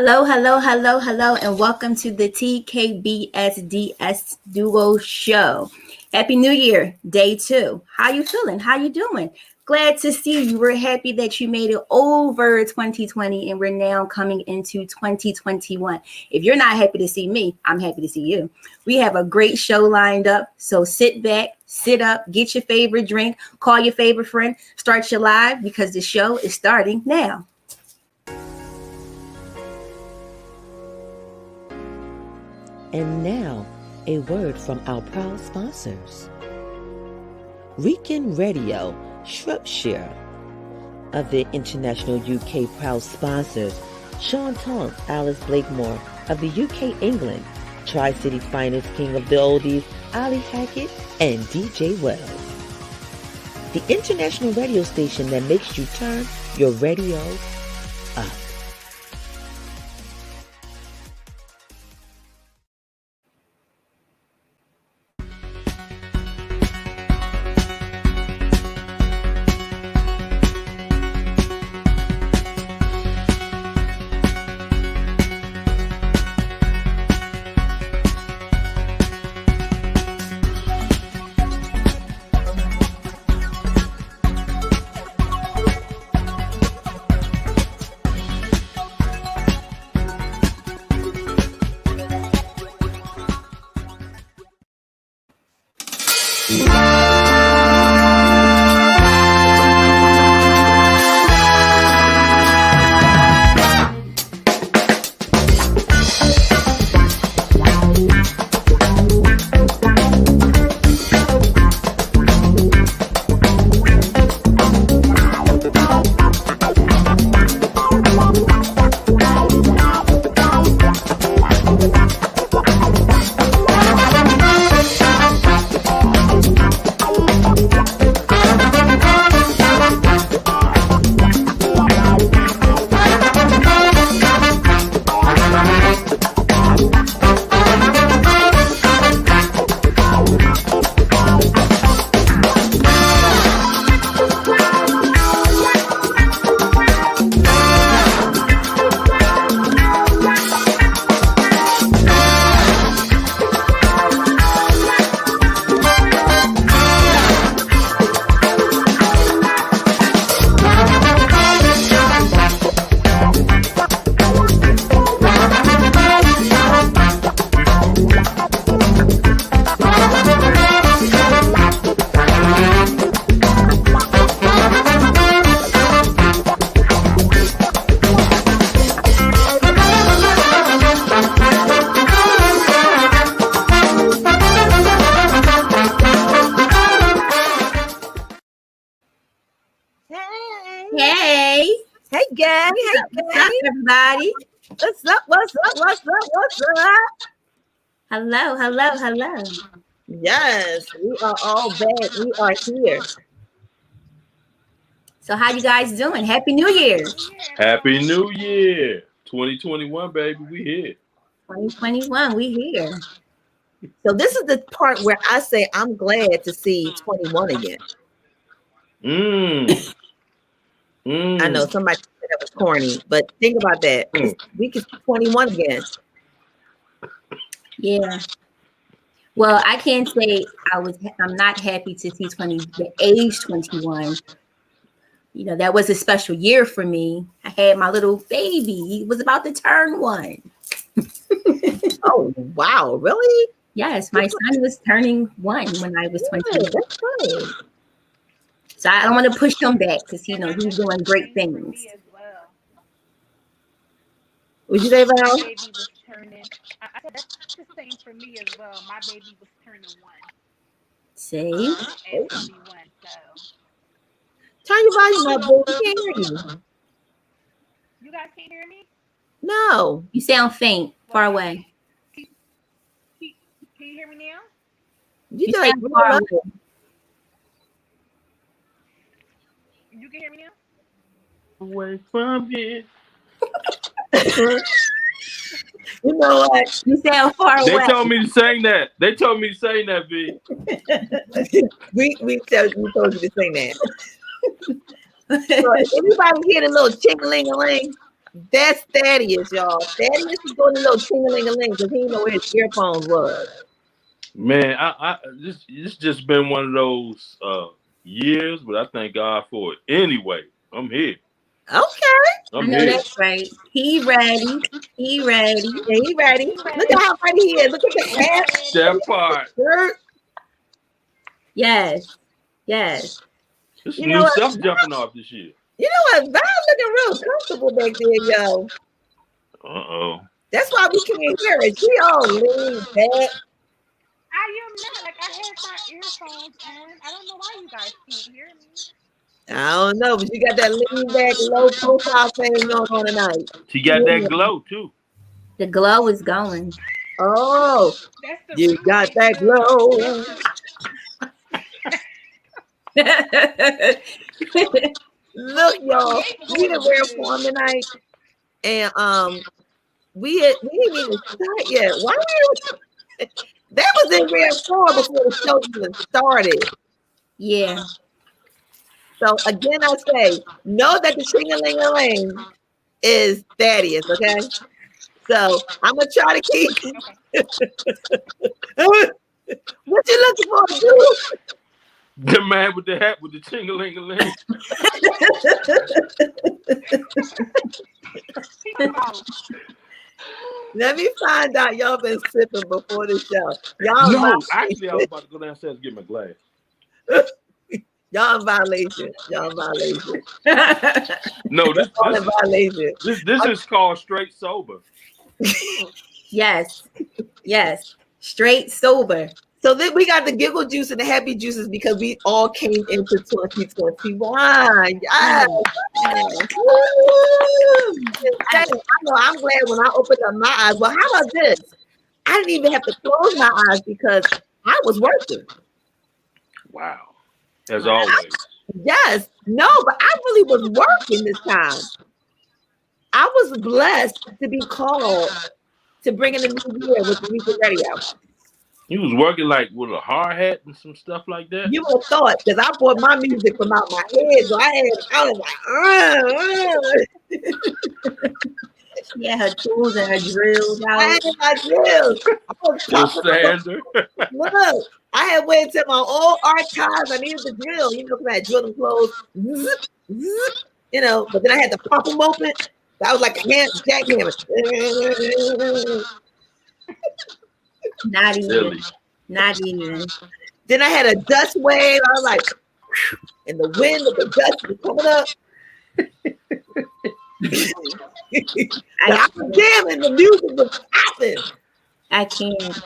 Hello, hello, hello, hello, and welcome to the TKBSDS Show. Happy New Year, day 2. How you feeling? How you doing? Glad to see you. We're happy that you made it over 2020 and we're now coming into 2021. If you're not happy to see me, I'm happy to see you. We have a great show lined up, so sit back, sit up, get your favorite drink, call your favorite friend, start your live because the show is starting now. And now, a word from our proud sponsors. Rican Radio, Shropshire. Of the International UK proud sponsors, Sean Tonk, Alice Blakemore. Of the UK, England, Tri-City finest king of the oldies, Ali Hackett and DJ Wells. The international radio station that makes you turn your radio up. Everybody. What's up? Hello. Yes, we are all back. We are here. So how you guys doing? Happy New Year. Happy New Year. 2021, baby. We here. 2021, we here. So this is the part where I say I'm glad to see 21 again. I know somebody said that was corny, but think about that. We could see 21 again. Yeah. Well, I can't say I'm not happy to see the age 21. You know, that was a special year for me. I had my little baby. He was about to turn 1. Oh, wow. Really? Yes, my son was turning 1 when I was 20. Yeah, that's funny. So I don't want to push him back because he's doing great things. Would you say, Val? My baby was turning. I said that's the same for me as well. My baby was turning 1. See? And 21, so. Turn your volume up, boy. We can't hear you. You guys can't hear me? No. You sound faint, far away. Can you hear me now? You sound like far away. You can hear me now? Away from here. You know what? You sound far away. They told me to sing that. V. we told you to sing that. So if everybody hear the little ching-a-ling-a-ling, That's Thaddeus, y'all. Thaddeus is doing a little ting-a-ling-a-ling because he didn't know where his earphones was. Man, this just been one of those years, but I thank God for it. Anyway, I'm here. Okay. I know that's right. He ready. He ready. Yeah, he ready. Look at how ready he is. Look at the hat. That part. Shirt. Yes. Yes. There's You new know what? stuff jumping off this year. You know what? Val's looking real comfortable back there, yo. Uh-oh. That's why we can't hear it. She all lean back. I am not. Like, I had my earphones on. I don't know why you guys can't hear me. I don't know, but you got that lean back, low profile thing on tonight. She got that glow, too. The glow is going. Oh, That's the you got that glow. Look, y'all, we didn't wear form tonight, and we didn't even start yet. Why we? That was in rare form before the show even started. Yeah. So again, I say, know that the ting-a-ling-a-ling is Thaddeus, okay? So I'm gonna try to keep. What you looking for, dude? The man with the hat with the ting-a-ling-a-ling. Let me find out y'all been sipping before the show. Y'all No, actually, I was about to go downstairs and get my glass. Y'all in violation. Y'all in violation. No, this violation. This is called straight sober. Yes. Yes. Straight sober. So then we got the giggle juice and the happy juices because we all came into 2021. Yes. I know I'm glad when I opened up my eyes. Well, how about this? I didn't even have to close my eyes because I was working. Wow. As always. Yes. No, but I really was working this time. I was blessed to be called to bring in the new year with the Weekend Radio. You was working like with a hard hat and some stuff like that? You would have thought, because I brought my music from out my head, so I was like, Yeah, her tools and her drills I out. had my drills. Your sander. Look, I had went to my old archives. I needed the drill, because I had drilling clothes, but then I had to pop them open. That was like a jackhammer. Not even. Silly. Not even. Then I had a dust wave. I was like, and the wind of the dust was coming up. I was jamming, the music was popping. I can't.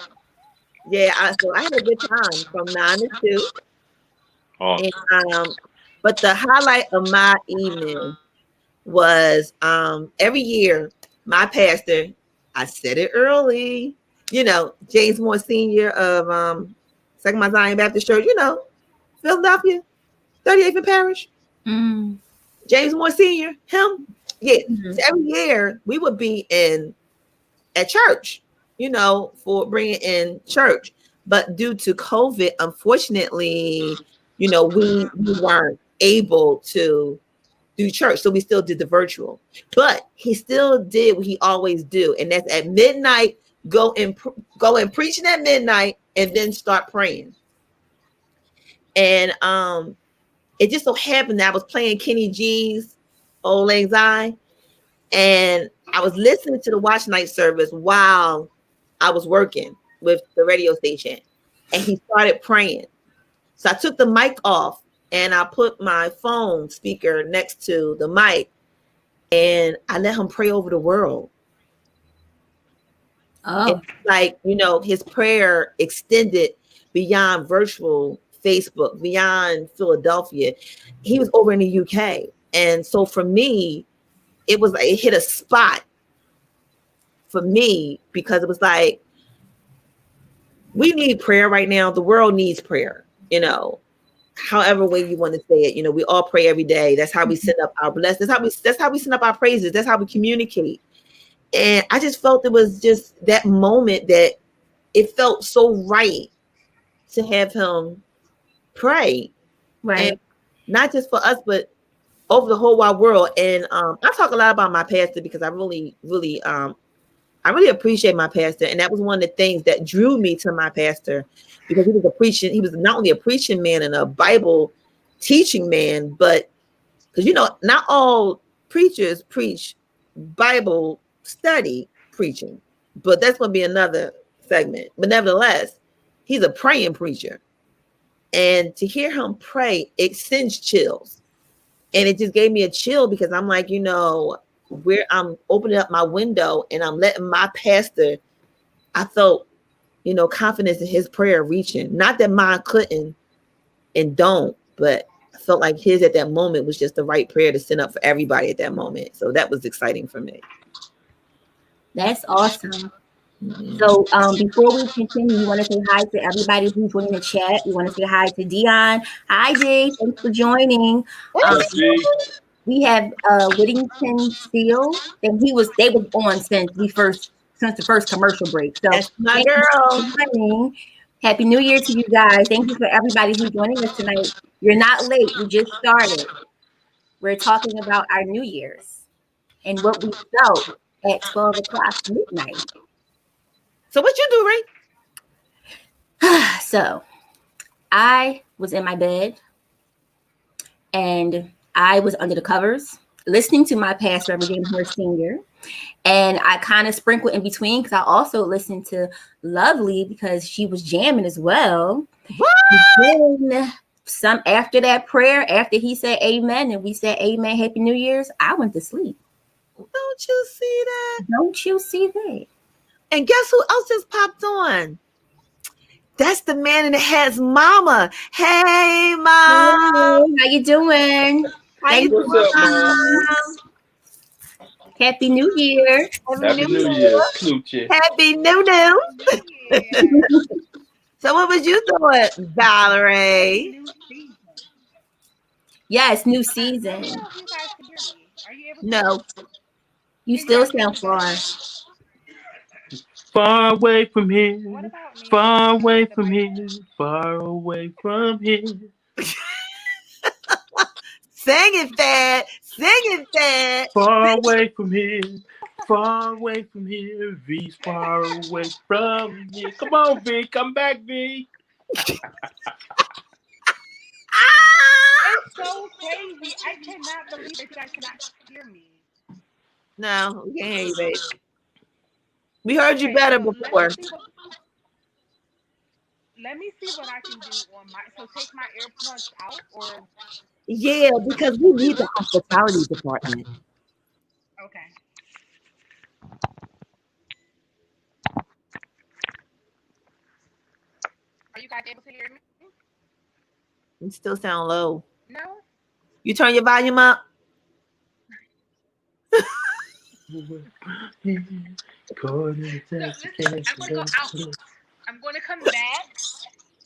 Yeah, so I had a good time from 9 to 2. Awesome. And, but the highlight of my evening was every year, my pastor, I said it early, James Moore Sr. of Second Mount Zion Baptist Church, Philadelphia, 38th and Parish. Mm. James Moore Sr., him. Yeah. Mm-hmm. So every year we would be at church, for bringing in church. But due to COVID, unfortunately, we weren't able to do church. So we still did the virtual. But he still did what he always do. And that's at midnight, go and preaching at midnight and then start praying. And it just so happened that I was playing Kenny G's Old Lang Syne, and I was listening to the watch night service while I was working with the radio station, and he started praying. So I took the mic off and I put my phone speaker next to the mic, and I let him pray over the world. Oh, His prayer extended beyond virtual Facebook, beyond Philadelphia. He was over in the UK. And so for me, it hit a spot for me because it was like, we need prayer right now. The world needs prayer, however way you want to say it. We all pray every day. That's how we send up our blessings. That's how we send up our praises. That's how we communicate. And I just felt it was just that moment that it felt so right to have him pray. right. And not just for us, but over the whole wide world. And I talk a lot about my pastor because I really appreciate my pastor. And that was one of the things that drew me to my pastor, because he was not only a preaching man and a Bible teaching man, but because not all preachers preach Bible study preaching, but that's going to be another segment. But nevertheless, he's a praying preacher. And to hear him pray, it sends chills. And it just gave me a chill, because I'm like, where I'm opening up my window and I'm letting my pastor, I felt, confidence in his prayer reaching. Not that mine couldn't and don't, but I felt like his at that moment was just the right prayer to send up for everybody at that moment. So that was exciting for me. That's awesome. So before we continue, we want to say hi to everybody who's joining the chat. We want to say hi to Dion. Hi, Dee. Thanks for joining. We have Whittington Steele, and they were on since the first commercial break. So that's my girl. Happy New Year to you guys. Thank you for everybody who's joining us tonight. You're not late. We just started. We're talking about our New Year's and what we felt at 12 o'clock midnight. So what you do, Ray? So I was in my bed and I was under the covers listening to my pastor, Reverend James Moore Sr. And I kind of sprinkled in between because I also listened to Lovely because she was jamming as well. Then after that prayer, after he said amen and we said amen, Happy New Year's, I went to sleep. Don't you see that? Don't you see that? And guess who else just popped on? That's the man in the hat's mama. Hey, Mom. Hey, how you doing? What's up, Mom? Happy New Year. Happy New Year. Coochie. Happy New. So what was you doing, Valerie? Yes, new season. I don't know if you guys can hear me. Are you able to? No. You still sound far. Far away from here. What about me? Far away from here. Far away from here. Sing it, Fat. Sing it, Fat. Far away from here. Far away from here. V's far away from here. Come on, V. Come back, V. It's so crazy. I cannot believe that you guys cannot hear me. No, we can't hear you, babe. We heard you better before. Let me see what I can do on my. So take my earplugs out, or Yeah, because we need the hospitality department. okay. Are you guys able to hear me? You still sound low. No. You turn your volume up. No, listen, I'm gonna go out. I'm gonna come back,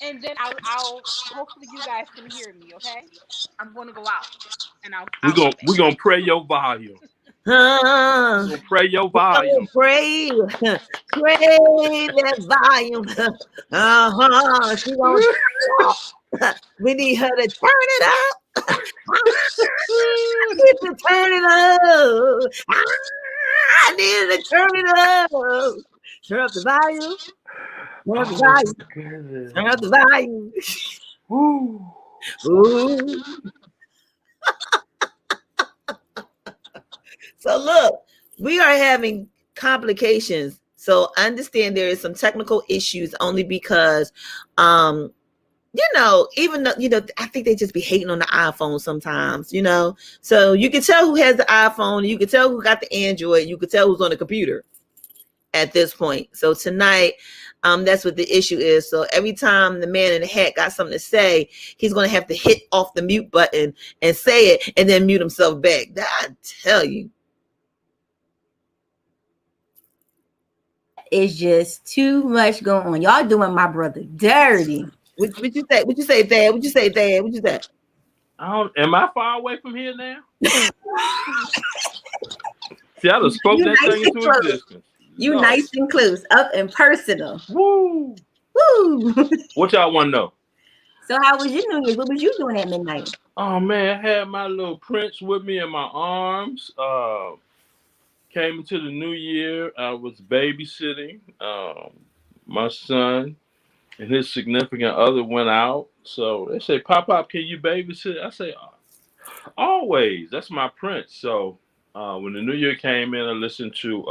and then I'll hopefully you guys can hear me. Okay. I'm gonna go out, and We're gonna pray your volume. We're gonna pray your volume. Pray that volume. She won't stop. We need her to turn it up. I need to turn it up. I need to turn it up. Turn up the volume. Turn up the volume. Turn up the volume. Ooh. Ooh. So look, we are having complications. So I understand there is some technical issues only because even though, I think they just be hating on the iPhone sometimes, So you can tell who has the iPhone, you can tell who got the Android, you can tell who's on the computer at this point. So tonight, that's what the issue is. So every time the man in the hat got something to say, he's going to have to hit off the mute button and say it and then mute himself back. I tell you. It's just too much going on. Y'all doing my brother dirty. What you say? What you say, Dad? What you say, Dad? What you say? Am I far away from here now? See, I just spoke that thing into existence. You nice and close, up and personal. Woo! Woo! What y'all want to know? So how was your New Year's? What was you doing at midnight? Oh man, I had my little Prince with me in my arms. Came into the new year. I was babysitting. My son and his significant other went out. So they say, Pop, can you babysit? I say, always. That's my Prince. So when the new year came in, I listened to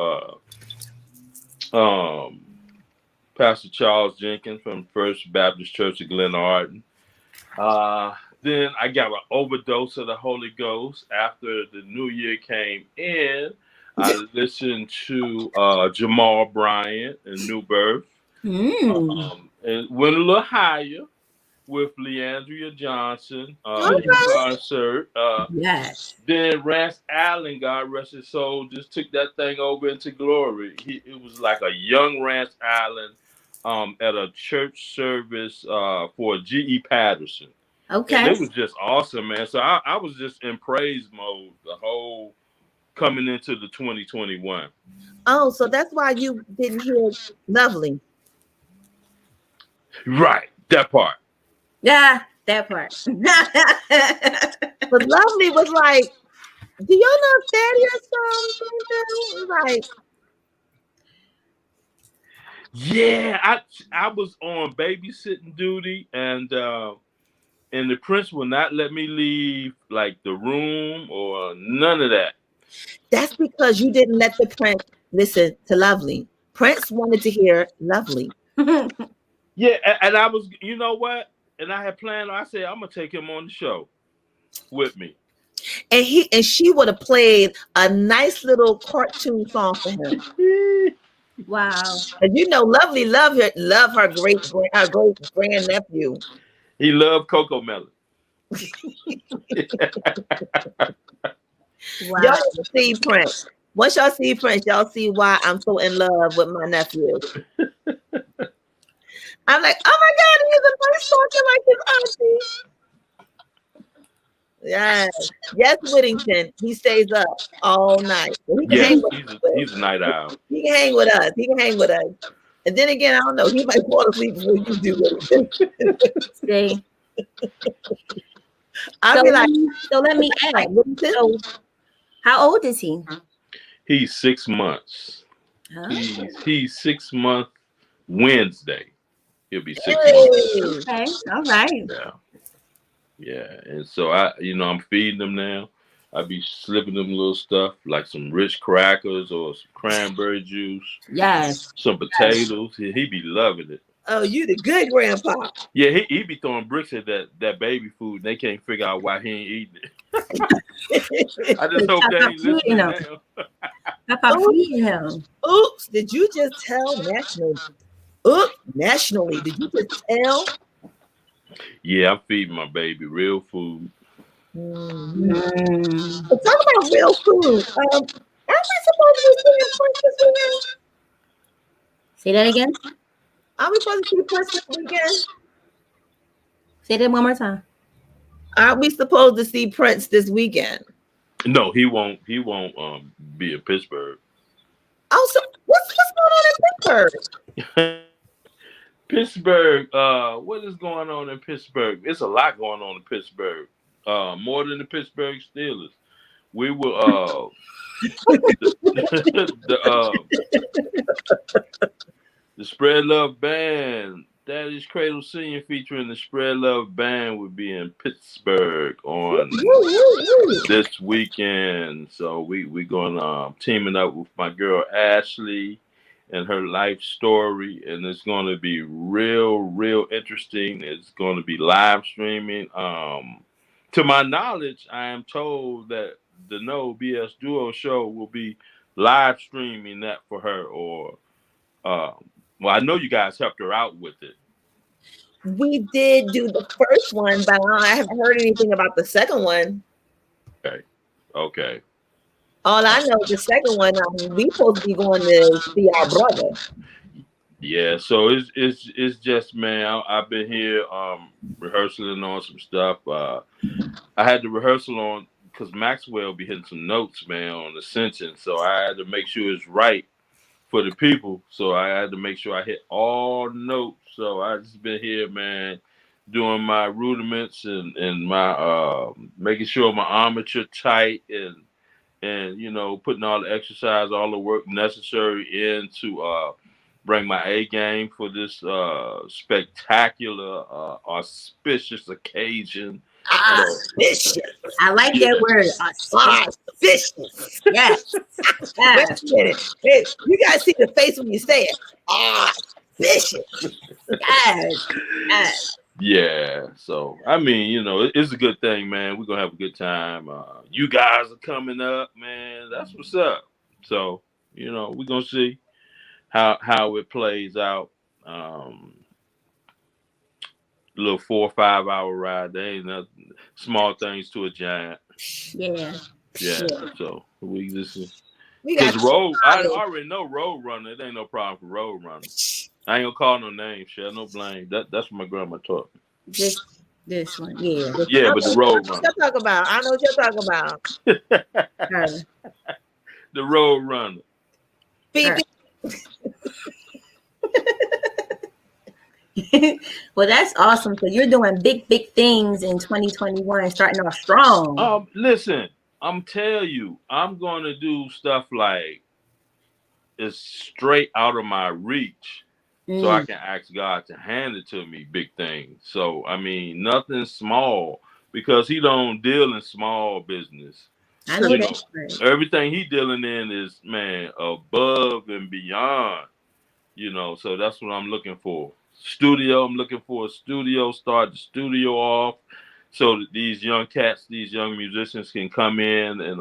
um, Pastor Charles Jenkins from First Baptist Church of Glen Arden. Uh, then I got an overdose of the Holy Ghost. After the new year came in, I listened to Jamal Bryant and New Birth. And went a little higher with Leandria Johnson in Okay. concert. Yes. Then Rance Allen, God rest his soul, just took that thing over into glory. It was like a young Rance Allen at a church service for G.E. Patterson. And Okay. it was just awesome, man. So I was just in praise mode the whole coming into the 2021. Oh, so that's why you didn't hear Lovely. Right, that part. Yeah, that part. But Lovely was like, do y'all know Thaddeus something? Like, Yeah, I was on babysitting duty, and the prince will not let me leave like the room or none of that. that's because you didn't let the Prince listen to Lovely. Prince wanted to hear Lovely. Yeah, and I was, you know what? And I had planned. I said I'm gonna take him on the show with me. And she would have played a nice little cartoon song for him. Wow. And you know, Lovely love her great grandnephew. He loved Coco Melon. Wow. Y'all need to see Prince. Once y'all see Prince, y'all see why I'm so in love with my nephew. I'm like, oh my God, he's a Prince talking like his auntie. Yes. Yes, Whittington. He stays up all night. So he can Yeah, hang with he's a night owl. He can hang with us. He can hang with us. And then again, I don't know. He might fall asleep before you do, Whittington. See. I'll be like, so let me ask. Whittington? So, how old is he? He's 6 months. Huh? He's 6 month Wednesday. He'll be 6 Hey. months. Okay. All right. Yeah. Yeah. And so I'm feeding him now. I be slipping them little stuff like some rich crackers or some cranberry juice. Yes. Some potatoes. He be loving it. Oh, you the good grandpa. Yeah, he be throwing bricks at that baby food and they can't figure out why he ain't eating it. I just hope they ain't listening now. Papa feeding him. Oops, did you just tell nationally? Oops, nationally, did you just tell? Yeah, I'm feeding my baby real food. But talk about real food. Aren't we supposed to be seeing Prince this weekend? Say that again. Are we supposed to see Prince this weekend? Say that one more time. Aren't we supposed to see Prince this weekend? No, he won't be in Pittsburgh. Oh, so what's going on in Pittsburgh? Pittsburgh, what is going on in Pittsburgh? It's a lot going on in Pittsburgh. More than the Pittsburgh Steelers. We were the Spread Love Band. Daddy's Cradle Senior featuring the Spread Love Band would be in Pittsburgh on this weekend. So we going teaming up with my girl Ashley and her life story, and it's going to be real interesting. It's going to be live streaming. To my knowledge, I am told that the Know BSDUO Show will be live streaming that for her, or well, I know you guys helped her out with it. We did do the first one, but I haven't heard anything about the second one. Okay. All I know is the second one, we supposed to be going to see our brother. Yeah, so it's just, man, I've been here rehearsing on some stuff. I had to rehearsal on because Maxwell be hitting some notes, man, on Ascension. So I had to make sure it's right for the people. So I had to make sure I hit all notes. So I just been here, man, doing my rudiments and my making sure my armature tight and putting all the exercise, all the work necessary in to bring my A game for this spectacular, auspicious occasion. Auspicious. I like that word. Auspicious. Yes. Wait Yes. a minute. Hey, you gotta see the face when you say it. Auspicious. Yes. Yes. Yeah, so I mean, it's a good thing, man. We're gonna have a good time. You guys are coming up, man. That's what's up. So, we're gonna see how it plays out. Little 4 or 5 hour ride. They ain't nothing, small things to a giant. Yeah. Yeah. So we just We got because road. I already know road runner. It ain't no problem for road runner. I ain't gonna call no names, share no blame. That's what my grandma taught me. Just this one. Yeah. Yeah, but the road runner. You're talking about. I know what you're talking about. Her. The road runner. Beep, Well, that's awesome. So you're doing big things in 2021, starting off strong. Listen, I'm telling you, I'm gonna do stuff like it's straight out of my reach, so I can ask God to hand it to me. Big things. So I mean, nothing small because He don't deal in small business. I know that's right. Everything He dealing in is, man, above and beyond. So that's what I'm looking for. Studio, I'm looking for a studio, start the studio off so that these young cats, these young musicians can come in and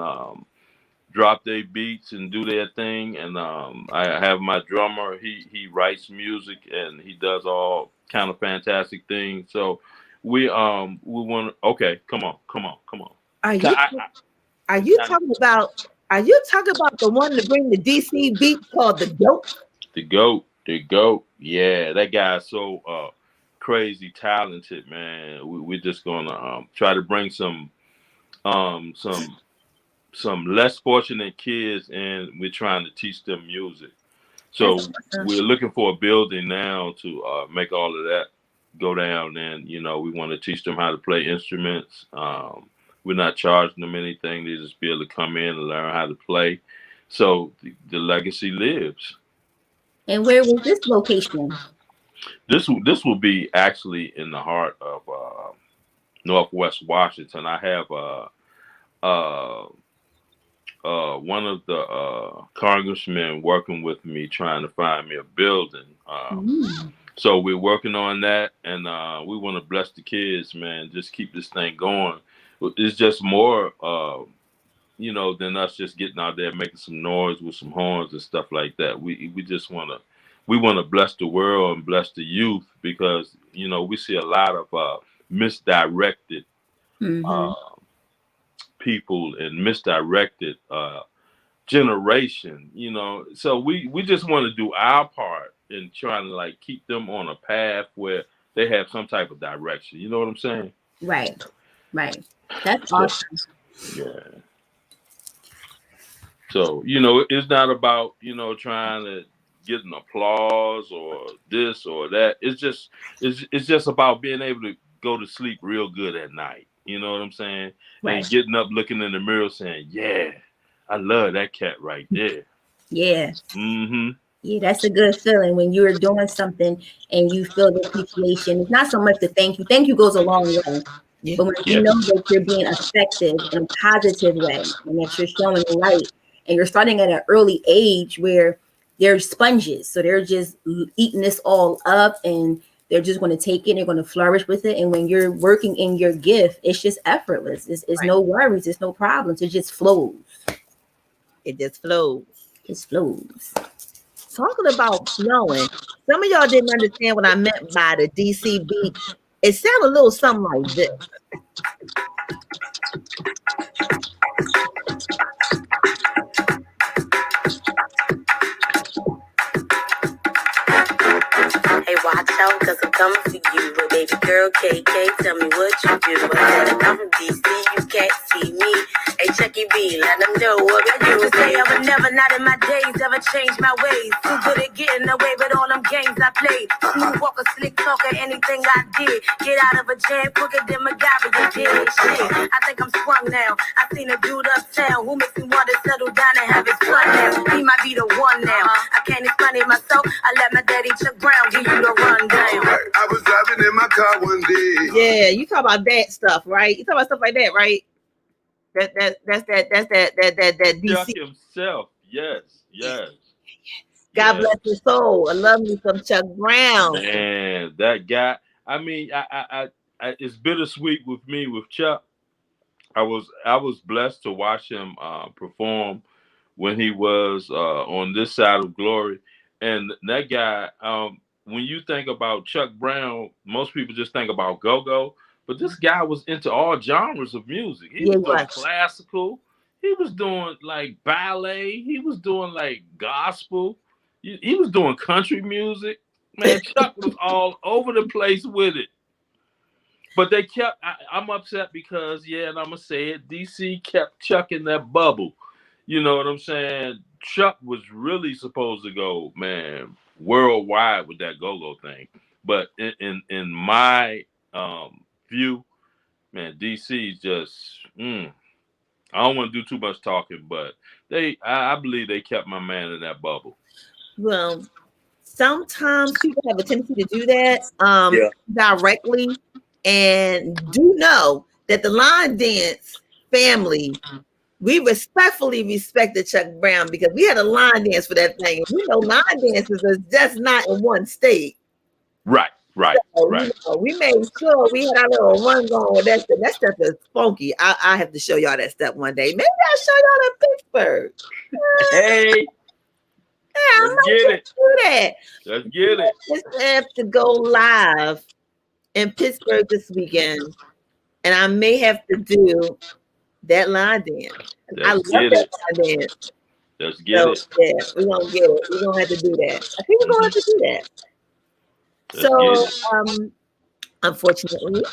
drop their beats and do their thing. And I have my drummer, he writes music and he does all kind of fantastic things. So we want to, okay, come on. Are you talking about the one to bring the DC beat called the GOAT? The goat. Yeah, that guy's so crazy talented, man. We're just gonna try to bring some less fortunate kids, and we're trying to teach them music. So we're looking for a building now to make all of that go down, and we want to teach them how to play instruments. We're not charging them anything; they just be able to come in and learn how to play. So the legacy lives. And where was this location? This will be actually in the heart of Northwest Washington. I have one of the congressmen working with me trying to find me a building. So we're working on that, and we want to bless the kids, man. Just keep this thing going. It's just more, than us just getting out there making some noise with some horns and stuff like that. We just want to bless the world and bless the youth because we see a lot of misdirected people and misdirected generation. So we just want to do our part in trying to like keep them on a path where they have some type of direction. You know what I'm saying? Right. That's awesome. Yeah. So, it's not about, trying to get an applause or this or that. It's just about being able to go to sleep real good at night. You know what I'm saying? Right. And getting up, looking in the mirror saying, yeah, I love that cat right there. Yeah. Yeah, that's a good feeling when you're doing something and you feel the appreciation. It's not so much the thank you. Thank you goes a long way. Yeah. But when you know that you're being effective in a positive way and that you're showing light and you're starting at an early age where they're sponges. So they're just eating this all up and they're just going to take it. They're going to flourish with it. And when you're working in your gift, it's just effortless. It's right. No worries. It's no problems. It just flows. It just flows. It flows. Talking about flowing, some of y'all didn't understand what I meant by the DC beat. It sounded a little something like this. Hey, watch out. cause I'm coming for you. But baby girl, KK, tell me what you do. I said I come from DC, you can't see me. Hey, Chucky B, let them know what I do. Say I would never, not in my days, ever change my ways. Too good at getting away with all them games I played. Smooth walker, slick talker, anything I did. Get out of a jam quicker than MacGyver, you did. Shit, I think I'm sprung now. I seen a dude uptown who makes me want to settle down and have his fun now. He might be the one now. I can't explain it myself. I let my daddy Chuck Brown give you the rundown. I was driving in my car one day. Yeah, you talk about that stuff, right? You talk about stuff like that, right? That's that Chuck DC. himself. Yes. God bless his soul. I love me some Chuck Brown. Man, that guy. I mean, I it's bittersweet with me with Chuck. I was blessed to watch him perform when he was on this side of glory. And that guy, when you think about Chuck Brown, most people just think about go-go. But this guy was into all genres of music. He was doing classical. He was doing like ballet. He was doing like gospel. He was doing country music. Man, Chuck was all over the place with it. But they kept, I'm upset because, and I'm going to say it, DC kept Chuck in that bubble. You know what I'm saying? Chuck was really supposed to go, man, worldwide with that go-go thing. But in my view, man, DC just, I don't want to do too much talking, but I believe they kept my man in that bubble. Well, sometimes people have a tendency to do that directly, and do know that the line dance family, we respectfully respected Chuck Brown because we had a line dance for that thing. We know line dances is just not in one state. Right. So, you know, we made sure we had our little run going with that stuff. That stuff is funky. I have to show y'all that stuff one day. Maybe I'll show y'all that Pittsburgh. Hey. Let's get it. Do that. Let's get it. Just have to go live in Pittsburgh this weekend, and I may have to do that line dance. I love that line dance. Let's get it. Yeah, we're gonna get it. We're gonna have to do that. I think we're gonna have to do that. So, unfortunately,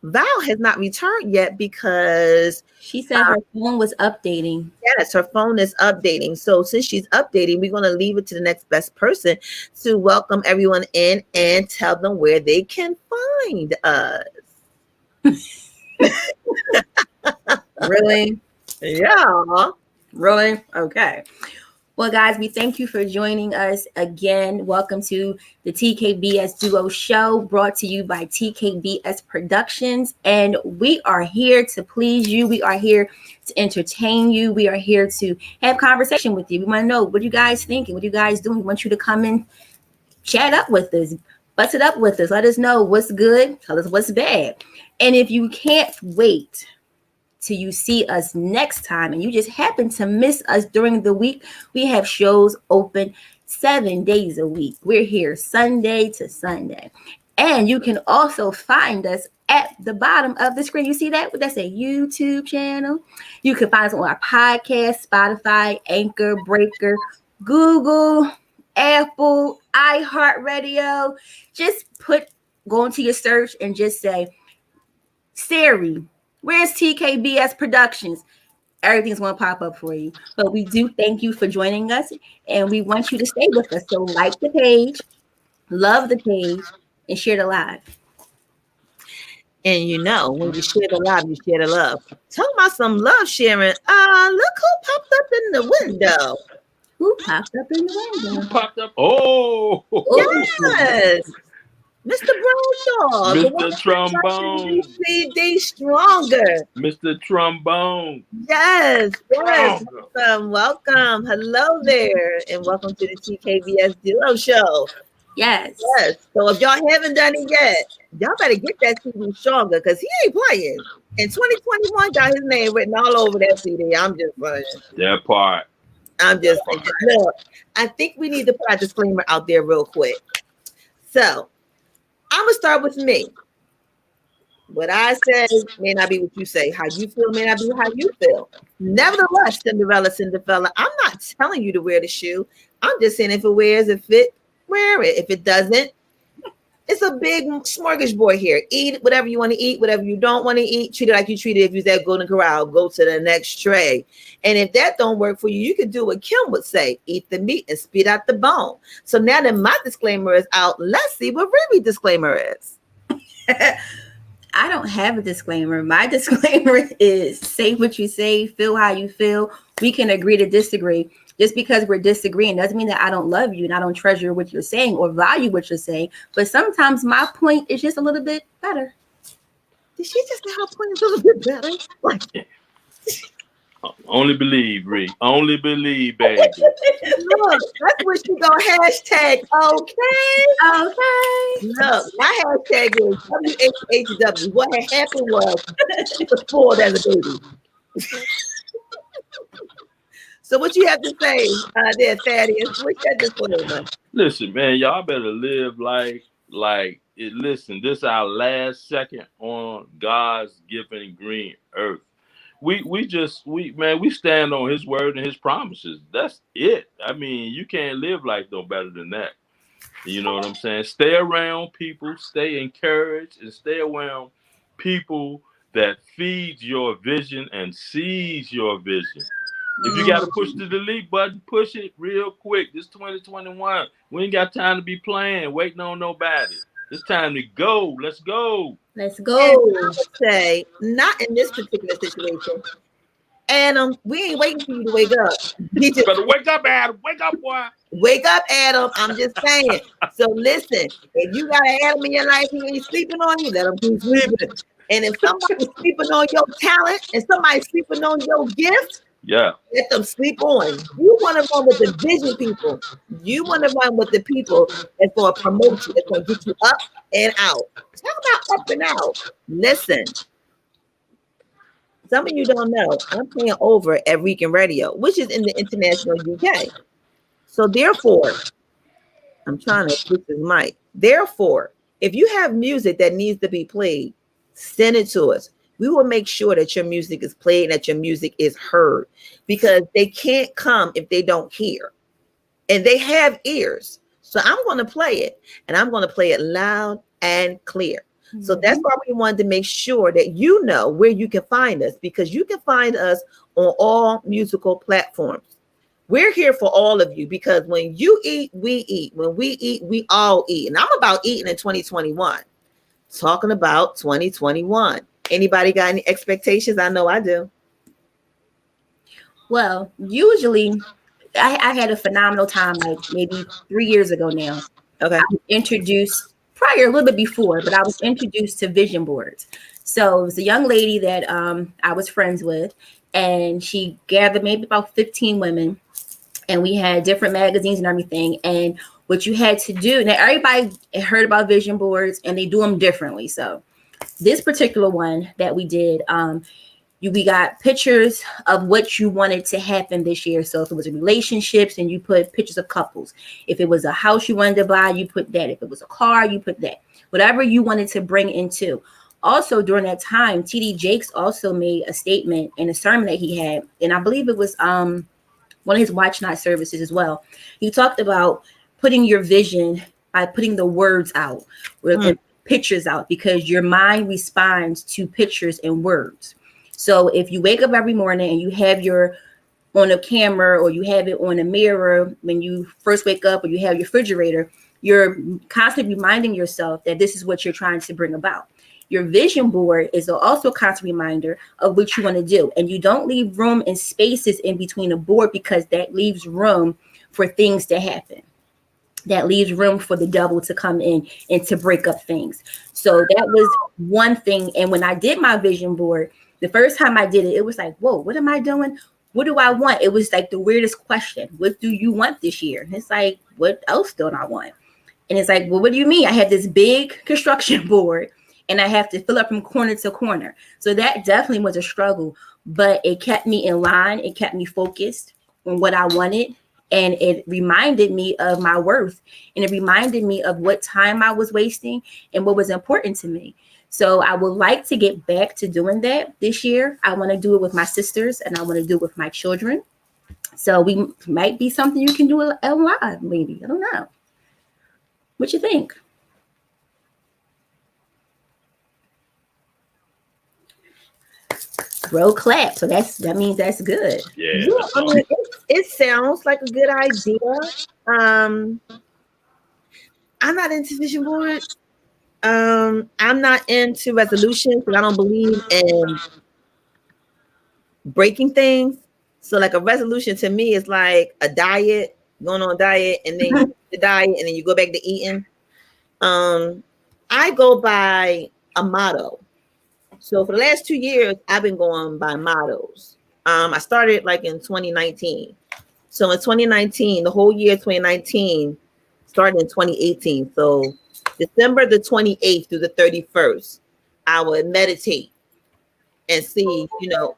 Val has not returned yet because she said her phone was updating. Yes, her phone is updating. So since she's updating, we're going to leave it to the next best person to welcome everyone in and tell them where they can find us. Really? Yeah. Really? Okay. Well, guys, we thank you for joining us again. Welcome to the TKBS Duo Show, brought to you by TKBS Productions. And we are here to please you. We are here to entertain you. We are here to have conversation with you. We want to know what you guys thinking, what you guys doing. We want you to come in, chat up with us, bust it up with us. Let us know what's good. Tell us what's bad. And if you can't wait till you see us next time and you just happen to miss us during the week, we have shows open 7 days a week. We're here Sunday to Sunday. And you can also find us at the bottom of the screen. You see that? That's a YouTube channel. You can find us on our podcast, Spotify, Anchor, Breaker, Google, Apple, iHeartRadio. Just go into your search and just say, Siri, where's TKBS Productions? Everything's going to pop up for you. But we do thank you for joining us, and we want you to stay with us. So like the page, love the page, and share the live. And you know, when you share the live, you share the love. Talking about some love sharing. Look who popped up in the window. Who popped up in the window? Who popped up? Oh, yes. Mr. Bradshaw, Mr. Trombone, CD Stronger, Mr. Trombone. Yes, welcome. Hello there, and welcome to the TKBS Duo Show. Yes. So if y'all haven't done it yet, y'all better get that CD Stronger because he ain't playing. In 2021, got his name written all over that CD. I'm just playing. That part. I'm just saying. Look, I think we need to put a disclaimer out there real quick. So I'm gonna start with me. What I say may not be what you say. How you feel may not be how you feel. Nevertheless, Cinderella, I'm not telling you to wear the shoe. I'm just saying if it wears a fit, wear it. If it doesn't, It's a big smorgasbord here. Eat whatever you want to eat, whatever you don't want to eat. Treat it like you treat it if you're at Golden Corral. Go to the next tray. And if that don't work for you, you can do what Kim would say: eat the meat and spit out the bone. So now that my disclaimer is out, let's see what Ruby's disclaimer is. I don't have a disclaimer. My disclaimer is say what you say, feel how you feel. We can agree to disagree. Just because we're disagreeing doesn't mean that I don't love you and I don't treasure what you're saying or value what you're saying. But sometimes my point is just a little bit better. Did she just say her point is a little bit better? Like, only believe, Ree. Only believe, baby. look, that's what she go hashtag. Okay. Look, my hashtag is WHHW. What had happened was she was spoiled as a baby. So what you have to say there, Thaddeus? What's that disclaimer? Listen, man, y'all better live like it. Listen, this is our last second on God's given green earth. We stand on His word and His promises. That's it. I mean, you can't live like no better than that. You know what I'm saying? Stay around people, stay encouraged, and stay around people that feeds your vision and sees your vision. If you got to push the delete button, push it real quick. This 2021. We ain't got time to be playing, waiting on nobody. It's time to go. Let's go. Let's go. And I would say, not in this particular situation. Adam, we ain't waiting for you to wake up. You just better wake up, Adam. Wake up, boy. Wake up, Adam. I'm just saying. So listen, if you got an Adam in your life, he ain't sleeping on you, let him keep sleeping. And if somebody's sleeping on your talent and somebody's sleeping on your gift, yeah, let them sleep on. You want to run with the vision people. You want to run with the people that's going to promote you, that's going to get you up and out. Talk about up and out. Listen, some of you don't know, I'm playing over at Weekend Radio, which is in the international UK. So therefore, I'm trying to fix this mic. Therefore, if you have music that needs to be played, send it to us. We will make sure that your music is played and that your music is heard, because they can't come if they don't hear, and they have ears. So I'm going to play it, and I'm going to play it loud and clear. Mm-hmm. So that's why we wanted to make sure that you know where you can find us, because you can find us on all musical platforms. We're here for all of you, because when you eat, we eat. When we eat, we all eat. And I'm about eating in 2021. Talking about 2021. Anybody got any expectations? I know I do. Well, usually I had a phenomenal time, like maybe 3 years ago now. Okay. I was introduced prior, a little bit before, but I was introduced to vision boards. So it was a young lady that I was friends with, and she gathered maybe about 15 women, and we had different magazines and everything. And what you had to do, now everybody heard about vision boards and they do them differently. So this particular one that we did, we got pictures of what you wanted to happen this year. So if it was relationships, and you put pictures of couples. If it was a house you wanted to buy, you put that. If it was a car, you put that. Whatever you wanted to bring into. Also during that time, TD Jakes also made a statement in a sermon that he had, and I believe it was one of his Watch Night services as well. He talked about putting your vision by putting the words out, or pictures out, because your mind responds to pictures and words. So if you wake up every morning and you have your on a camera, or you have it on a mirror when you first wake up, or you have your refrigerator, you're constantly reminding yourself that this is what you're trying to bring about. Your vision board is also a constant reminder of what you want to do. And you don't leave room and spaces in between a board, because that leaves room for things to happen. That leaves room for the devil to come in and to break up things. So that was one thing. And when I did my vision board, the first time I did it, it was like, whoa, what am I doing? What do I want? It was like the weirdest question. What do you want this year? And it's like, what else don't I want? And it's like, well, what do you mean? I have this big construction board, and I have to fill up from corner to corner. So that definitely was a struggle, but it kept me in line. It kept me focused on what I wanted. And it reminded me of my worth, and it reminded me of what time I was wasting and what was important to me. So I would like to get back to doing that this year. I want to do it with my sisters, and I want to do it with my children. So we might be something you can do live, maybe. I don't know. What you think? Bro, clap. So that means that's good. Yeah, Yeah, that's I all. mean, it sounds like a good idea. Um, I'm not into vision boards. I'm not into resolutions because I don't believe in breaking things. So like a resolution to me is like a diet, going on a diet, and then you the diet, and then you go back to eating. Um, I go by a motto. So for the last 2 years, I've been going by mottos. I started like in 2019. So in 2019, the whole year 2019 started in 2018. So December the 28th through the 31st, I would meditate and see,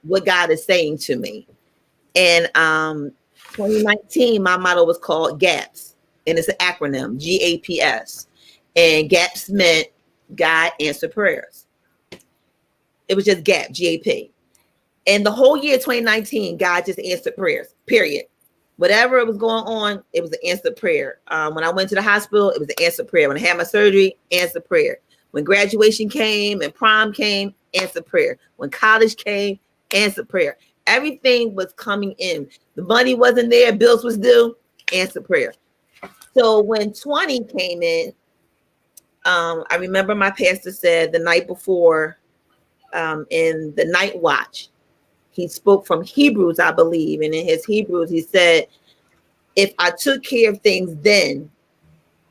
what God is saying to me. And 2019, my motto was called GAPS, and it's an acronym, GAPS. And GAPS meant God answer prayers. It was just GAP, GAP. And the whole year 2019, God just answered prayers, period. Whatever was going on, it was an answered prayer. When I went to the hospital, it was an answered prayer. When I had my surgery, answered prayer. When graduation came and prom came, answered prayer. When college came, answered prayer. Everything was coming in. The money wasn't there, bills was due, answered prayer. So when 20 came in, I remember my pastor said the night before, in the night watch, he spoke from Hebrews, I believe. And in his Hebrews, he said, if I took care of things then,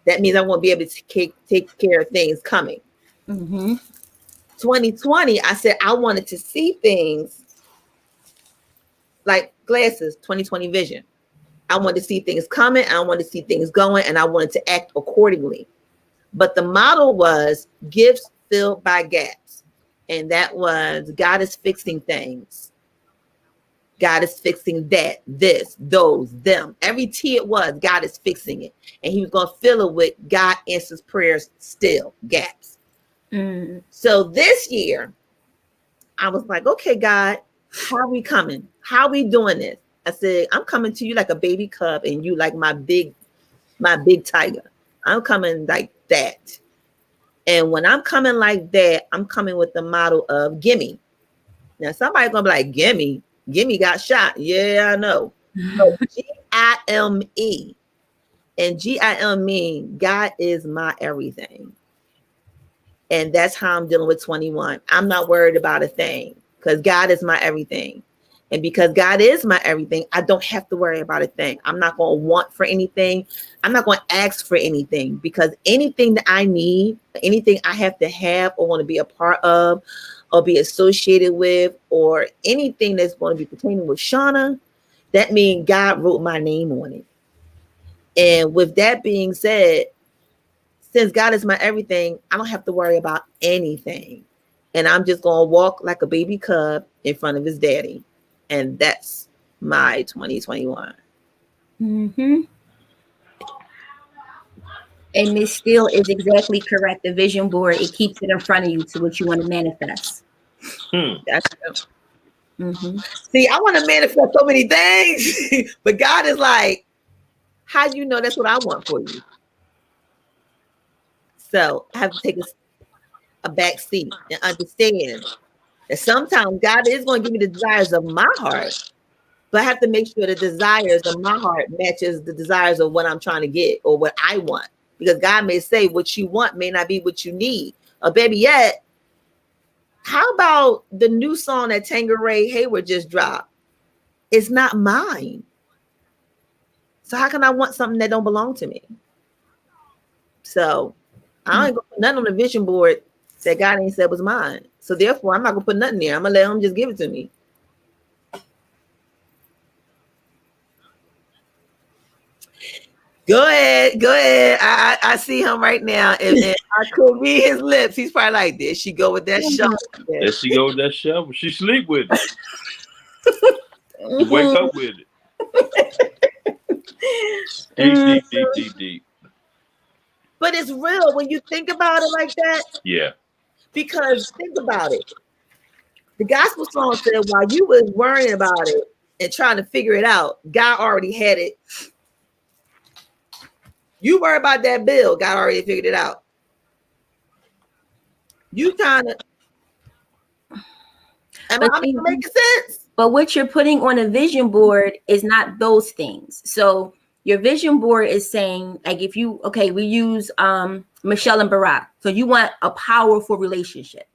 that means I won't be able to take care of things coming. 2020, I said I wanted to see things like glasses, 2020 vision. I wanted to see things coming. I wanted to see things going, and I wanted to act accordingly. But the model was gifts filled by gaps. And that was God is fixing things. God is fixing that, this, those, them. Every T it was, God is fixing it. And he was going to fill it with God answers prayers still, gaps. So this year, I was like, okay, God, how are we coming? How are we doing this? I said, I'm coming to you like a baby cub and you like my big tiger. I'm coming like that. And when I'm coming like that, I'm coming with the model of gimme. Now, somebody's going to be like, gimme? Gimme got shot. Yeah, I know. So GIME. And GIM mean God is my everything. And that's how I'm dealing with 21. I'm not worried about a thing because God is my everything. And because God is my everything, I don't have to worry about a thing. I'm not going to want for anything. I'm not going to ask for anything because anything that I need, anything I have to have or want to be a part of or be associated with or anything that's going to be pertaining with Shauna, that means God wrote my name on it. And with that being said, since God is my everything, I don't have to worry about anything. And I'm just going to walk like a baby cub in front of his daddy. And that's my 2021. And Miss Steele is exactly correct. The vision board, it keeps it in front of you to what you want to manifest. That's See, I want to manifest so many things, but God is like, how do you know that's what I want for you? So I have to take a back seat and understand that sometimes God is going to give me the desires of my heart, but I have to make sure the desires of my heart matches the desires of what I'm trying to get or what I want. Because God may say what you want may not be what you need. Or baby, yet, how about the new song that Tangeray Hayward just dropped? It's not mine. So how can I want something that don't belong to me? So I ain't gonna put nothing on the vision board that God ain't said was mine. So therefore, I'm not gonna put nothing there. I'm gonna let him just give it to me. Go ahead. I see him right now, and I could read his lips. He's probably like, "There she go with that shovel." There she go with that shovel. She sleep with it. She wake up with it. Deep. But it's real when you think about it like that. Yeah. Because think about it. The gospel song said while you was worrying about it and trying to figure it out, God already had it. You worry about that bill, God already figured it out. You kind of Am But I making sense? But what you're putting on a vision board is not those things. So your vision board is saying, like, if you, okay, we use Michelle and Barack. So you want a powerful relationship.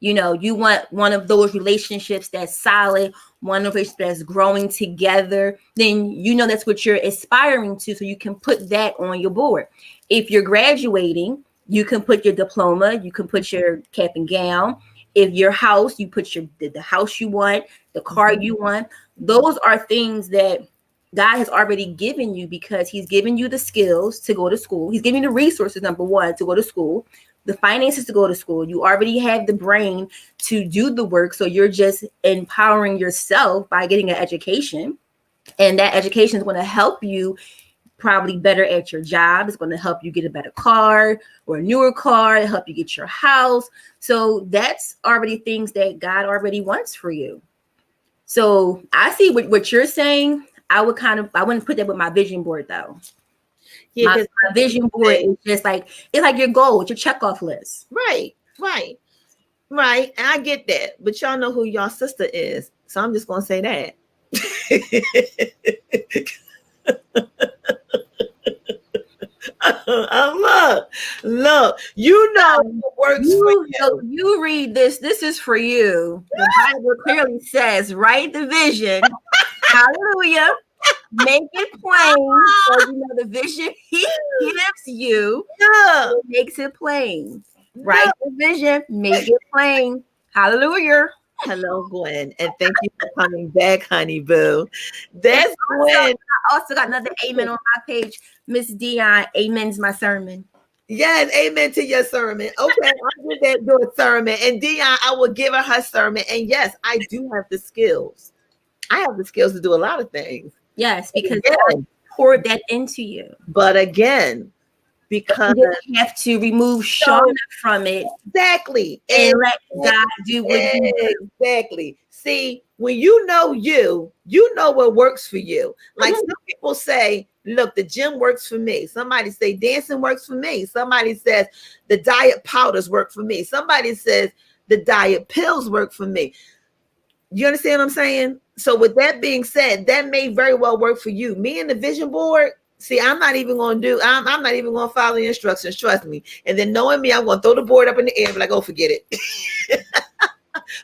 You know, you want one of those relationships that's solid, one of which that's growing together. Then you know that's what you're aspiring to. So you can put that on your board. If you're graduating, you can put your diploma, you can put your cap and gown. If your house, you put your the house you want, the car you want. Those are things that God has already given you because He's given you the skills to go to school. He's giving you the resources, number one, to go to school, the finances to go to school. You already have the brain to do the work. So you're just empowering yourself by getting an education. And that education is going to help you probably better at your job. It's going to help you get a better car or a newer car, help you get your house. So that's already things that God already wants for you. So I see what you're saying. I wouldn't put that with my vision board though. Yeah, my vision board is just like, it's like your goal, it's your checkoff list. Right. And I get that. But y'all know who y'all sister is. So I'm just gonna say that. Look, you know what works for you. You read this. This is for you. The Bible clearly says, write the vision. Hallelujah. Make it plain. So you know the vision He gives you. Yeah. It makes it plain. Write the vision. Make it plain. Hallelujah. Hello, Gwen, and thank you for coming back, honey boo. That's Gwen. I also got another amen on my page. Miss Dion, amen's my sermon. Yes, amen to your sermon. Okay, I'll give that do a sermon. And Dion, I will give her sermon. And yes, I do have the skills. I have the skills to do a lot of things. Yes, because God poured that into you. But again, because you have to remove Shauna from it. Exactly. And let God do what He does. Exactly. See, when you know what works for you. Like some people say, look, the gym works for me. Somebody say dancing works for me. Somebody says the diet powders work for me. Somebody says the diet pills work for me. You understand what I'm saying? So with that being said, that may very well work for you. Me and the vision board, see, I'm not even going to follow the instructions. Trust me. And then knowing me, I'm going to throw the board up in the air and be like, oh, forget it.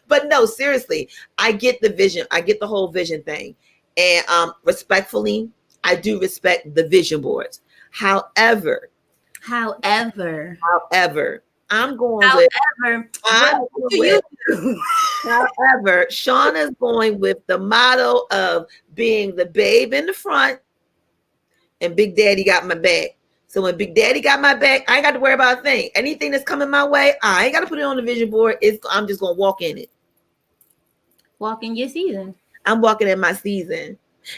But no, seriously, I get the vision. I get the whole vision thing. And respectfully, I do respect the vision boards. However, I'm going however, Shauna's going with the motto of being the babe in the front and Big Daddy got my back. So when Big Daddy got my back, I ain't got to worry about a thing. Anything that's coming my way, I ain't got to put it on the vision board. I'm just going to walk in it. Walk in your season. I'm walking in my season.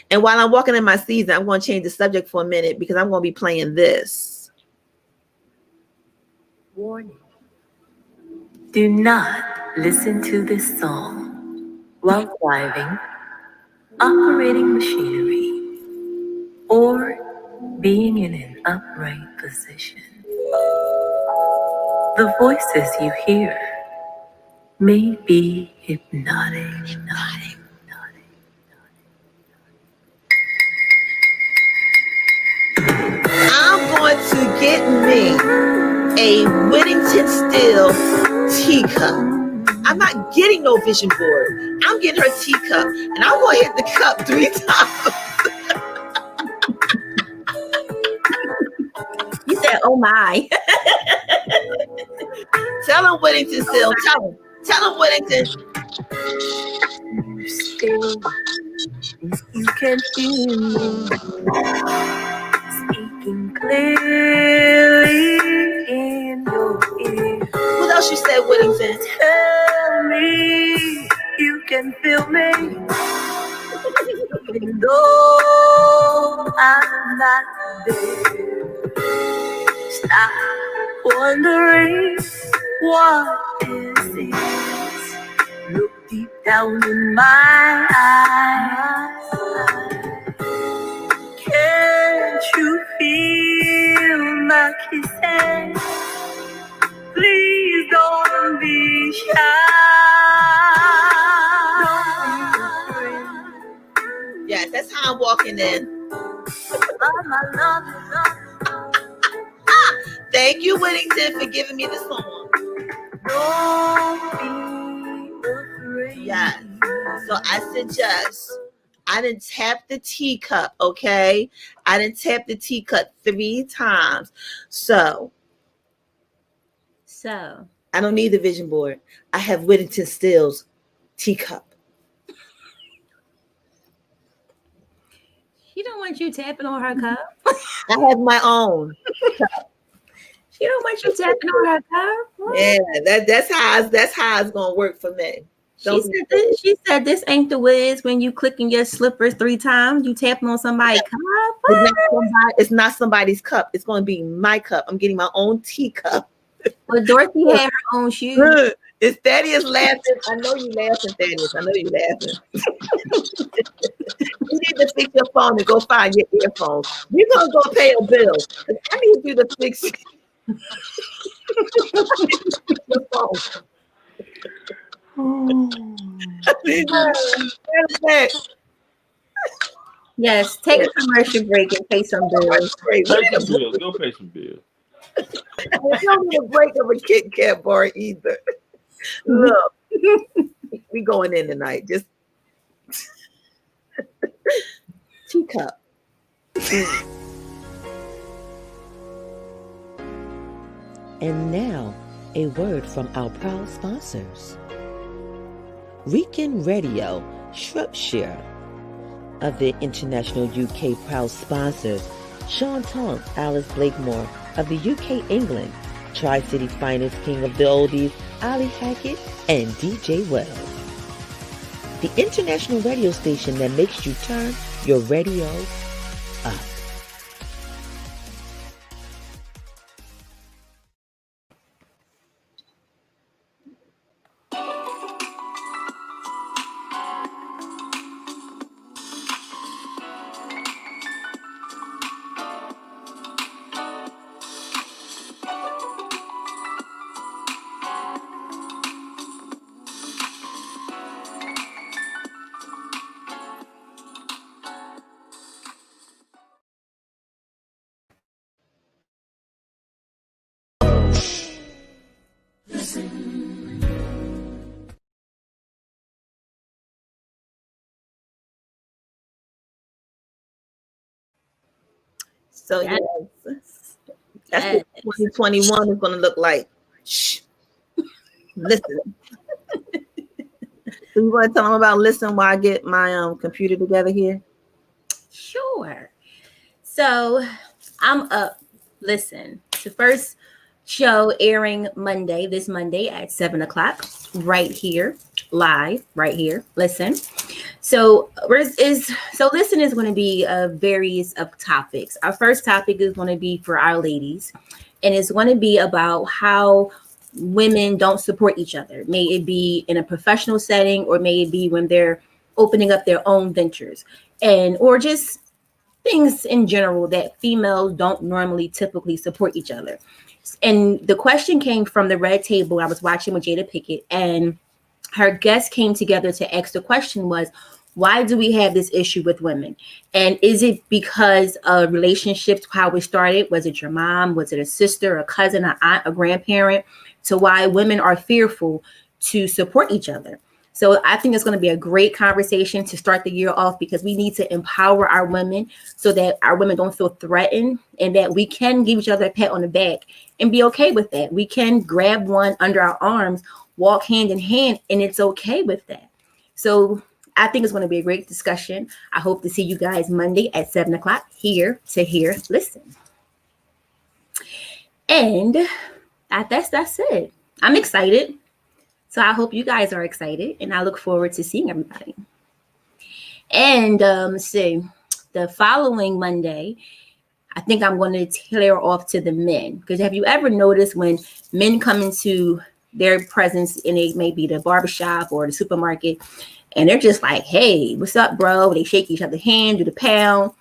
And while I'm walking in my season, I'm going to change the subject for a minute because I'm going to be playing this. Warning. Do not listen to this song while driving, operating machinery, or being in an upright position. The voices you hear may be hypnotic. I'm going to get me a Whittington Steel teacup. I'm not getting no vision board. I'm getting her teacup, and I'm going to hit the cup 3 times. You said, oh my. Tell him Whittington Steel. Tell him Whittington. Still, you can hear me speaking clearly in your ear. What else you said, Whittington? Tell me you can feel me, even though I'm not there. Stop wondering what is this. Look deep down in my eyes. Can't you feel my kisses? Please don't be shy. That's how I'm walking in. Thank you, Whittington, for giving me the song. Don't be afraid. Yes. So I suggest I didn't tap the teacup, okay? I didn't tap the teacup 3 times. So I don't need the vision board. I have Whittington Steele's teacup. She don't want you tapping on her cup. I have my own. She don't want you tapping on her cup. Yeah, that's how it's gonna work for me. She said this ain't the whiz when you clicking your slippers 3 times, you tapping on somebody's cup. It's not somebody's cup. It's gonna be my cup. I'm getting my own teacup. Well, Dorothy had her own shoes. Is Thaddeus laughing? I know you laughing, Thaddeus. I know you laughing. You need to fix your phone and go find your earphones. We're gonna go pay a bill. I need you to fix your phone. Yes, take a commercial break and pay some bills. Pay some bills. Go pay some bills. I don't need a break of a Kit Kat bar either. Look, we going in tonight. Just teacup. And now, a word from our proud sponsors. Weekend Radio, Shropshire. Of the International UK proud sponsors, Sean Tonk, Alice Blakemore. Of the UK, England, Tri-City finest king of the oldies, Ali Hackett and DJ Wells. The international radio station that makes you turn your radio up. So yes, that's what 2021 is going to look like. Shh. Listen. So you want to tell them about listen while I get my computer together here? Sure. So I'm up. Listen, the first show airing this Monday at 7:00, right here, live, right here. Listen. So listen is going to be various of topics. Our first topic is going to be for our ladies, and it's going to be about how women don't support each other. May it be in a professional setting, or may it be when they're opening up their own ventures, or just things in general that females don't normally typically support each other. And the question came from the Red Table. I was watching with Jada Pickett, and her guests came together to ask the question was, why do we have this issue with women? And is it because of relationships, how it started? Was it your mom? Was it a sister, a cousin, an aunt, a grandparent? To why women are fearful to support each other. So I think it's going to be a great conversation to start the year off, because we need to empower our women so that our women don't feel threatened, and that we can give each other a pat on the back and be okay with that. We can grab one under our arms, walk hand in hand, and it's okay with that. So I think it's going to be a great discussion. I hope to see you guys Monday at 7:00 here to hear, listen. And that's it. I'm excited. So I hope you guys are excited, and I look forward to seeing everybody. And the following Monday, I think I'm going to tailor off to the men, because have you ever noticed when men come into their presence in maybe the barbershop or the supermarket, and they're just like, hey, what's up, bro? They shake each other's hand, do the pound,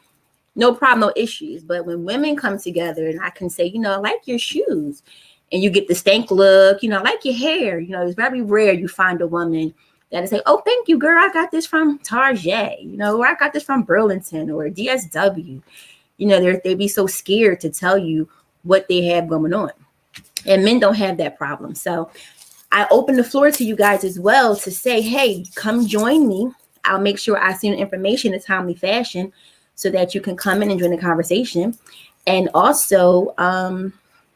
no problem, no issues. But when women come together and I can say, I like your shoes, and you get the stank look, I like your hair, it's very rare you find a woman That'll say, oh, thank you, girl. I got this from Target, or I got this from Burlington or DSW. They'd be so scared to tell you what they have going on. And men don't have that problem. So I open the floor to you guys as well to say, hey, come join me. I'll make sure I send information in a timely fashion so that you can come in and join the conversation. And also,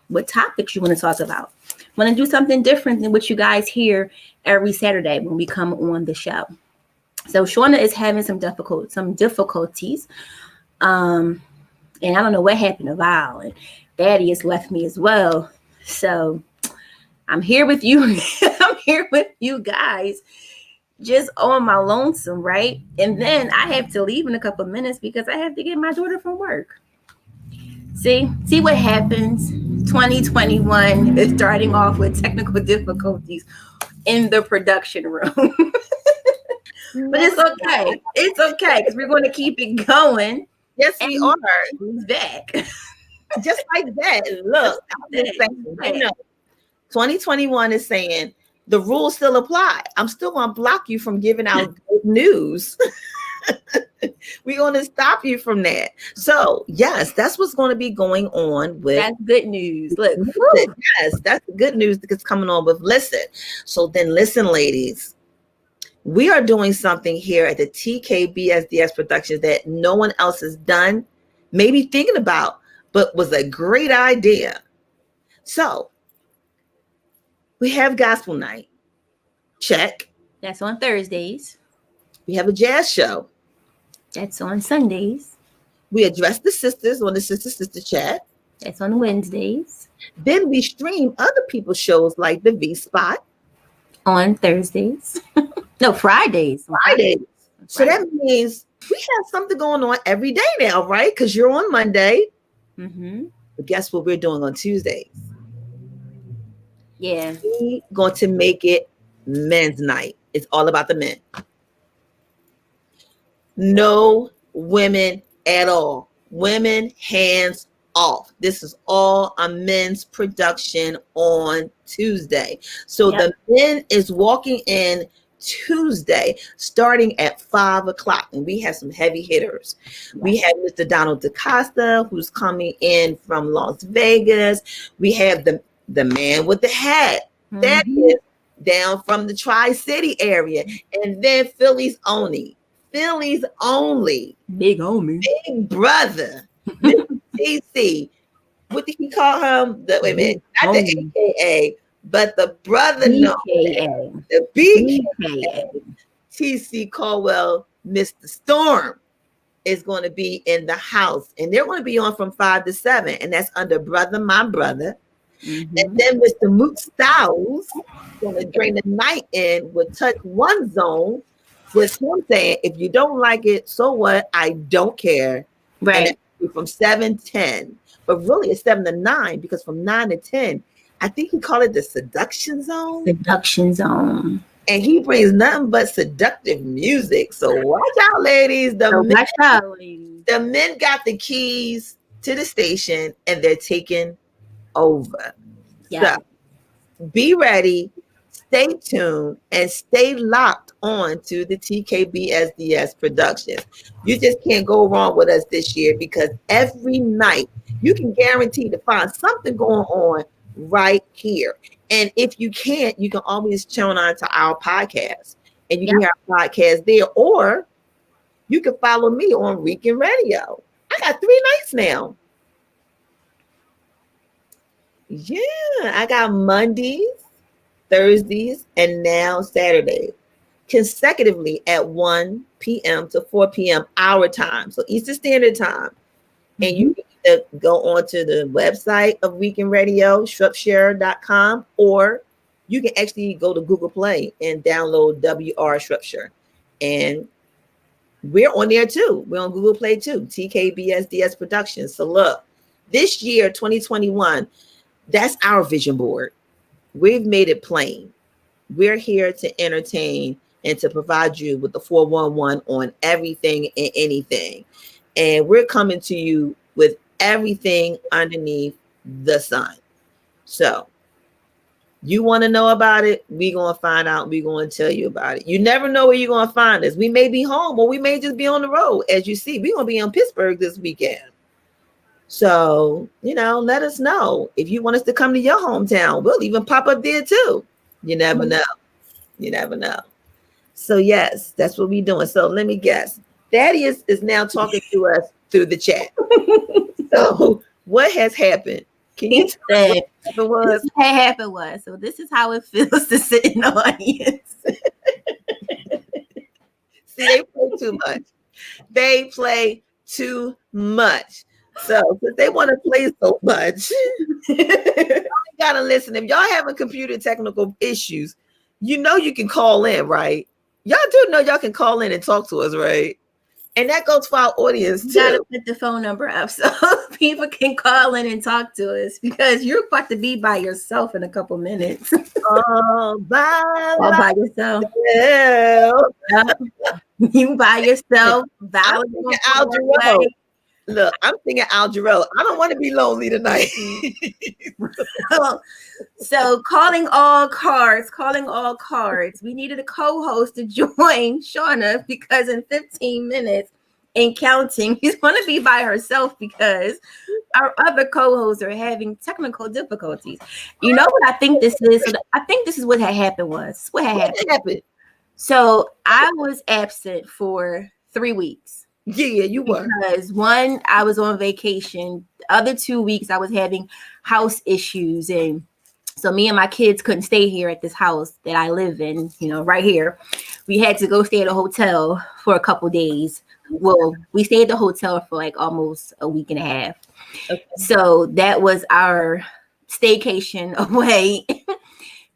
what topics you want to talk about. Want to do something different than what you guys hear every Saturday when we come on the show. So Shauna is having some difficulties. And I don't know what happened to Val. And Daddy has left me as well. So I'm here with you. I'm here with you guys, just on my lonesome, right? And then I have to leave in a couple of minutes because I have to get my daughter from work. See what happens. 2021 is starting off with technical difficulties in the production room. But it's okay. It's okay because we're going to keep it going. Yes, we are. Who's back? Just like that. Look, I'm just saying, 2021 is saying the rules still apply. I'm still going to block you from giving out good news. We're going to stop you from that. So, yes, that's what's going to be going on with. That's good news. Look, yes, that's the good news that's coming on with Listen. So then listen, ladies. We are doing something here at the TKBSDS Productions that no one else has done, maybe thinking about, but was a great idea. So we have gospel night. Check. That's on Thursdays. We have a jazz show. That's on Sundays. We address the sisters on the Sister Chat. That's on Wednesdays. Then we stream other people's shows like the V Spot. On Thursdays. No, Fridays. Fridays. So that means we have something going on every day now, right? Because you're on Monday. Mm-hmm. But guess what we're doing on Tuesdays? Yeah. We're going to make it men's night. It's all about the men. No women at all. Women hands off. This is all a men's production on Tuesday. So the men is walking in Tuesday starting at 5:00, and we have some heavy hitters. We have Mr. Donald DaCosta, who's coming in from Las Vegas. We have the man with the hat. Mm-hmm. That is down from the Tri-City area. And then Philly's only. Big homie. Big brother. Mr. TC. What did he call him? Wait a minute. Not the AKA, but the brother. BKA. The BKA. TC Caldwell, Mr. Storm, is going to be in the house. And they're going to be on from 5 to 7. And that's under Brother My Brother. Mm-hmm. And then Mr. Moot Styles going to bring the night in with Touch One Zone, with him saying, if you don't like it, so what? I don't care. Right. And from 7-10. But really it's 7 to 9, because from 9 to 10, I think he called it the seduction zone. Seduction zone. And he brings nothing but seductive music. So watch out, ladies. The men got the keys to the station and they're taking over. Yeah. So be ready, stay tuned, and stay locked on to the TKBSDS Productions. You just can't go wrong with us this year, because every night you can guarantee to find something going on right here. And if you can't, you can always tune on to our podcast, and you can hear our podcast there, or you can follow me on Weekend Radio. I got 3 nights now. Yeah, I got Mondays, Thursdays, and now Saturdays, consecutively at 1 p.m. to 4 p.m. our time, so Eastern Standard Time. Mm-hmm. And you can either go onto the website of Weekend Radio, Shropshire.com, or you can actually go to Google Play and download WR Shropshire. And we're on there too. We're on Google Play too, TKBSDS Productions. So look, this year, 2021, that's our vision board. We've made it plain. We're here to entertain and to provide you with the 411 on everything and anything. And we're coming to you with everything underneath the sun. So You want to know about it? We're going to find out. We're going to tell you about it. You never know where you're going to find us. We may be home or we may just be on the road. As you see, we're going to be in Pittsburgh this weekend. So, let us know. If you want us to come to your hometown, we'll even pop up there too. You never know. You never know. So, yes, that's what we're doing. So, let me guess. Thaddeus is now talking to us through the chat. So, what has happened? Can you tell me what happened was? So this is how it feels to sit in the audience. See, they play too much. They play too much. So since they want to play so much, you gotta listen. If y'all having computer technical issues, you can call in, right? Y'all do know y'all can call in and talk to us, right? And that goes for our audience too. You gotta put the phone number up so people can call in and talk to us, because you're about to be by yourself in a couple minutes. All by yourself. You by yourself. Look, I'm thinking Al Jarreau. I don't want to be lonely tonight. So calling all cards. We needed a co-host to join Shauna, because in 15 minutes and counting, she's going to be by herself because our other co-hosts are having technical difficulties. You know what I think this is? I think this is what had happened was. What happened? So I was absent for 3 weeks. Yeah, you were. Because one, I was on vacation. The other 2 weeks, I was having house issues. And so me and my kids couldn't stay here at this house that I live in, right here. We had to go stay at a hotel for a couple days. Well, we stayed at the hotel for like almost a week and a half. Okay. So that was our staycation away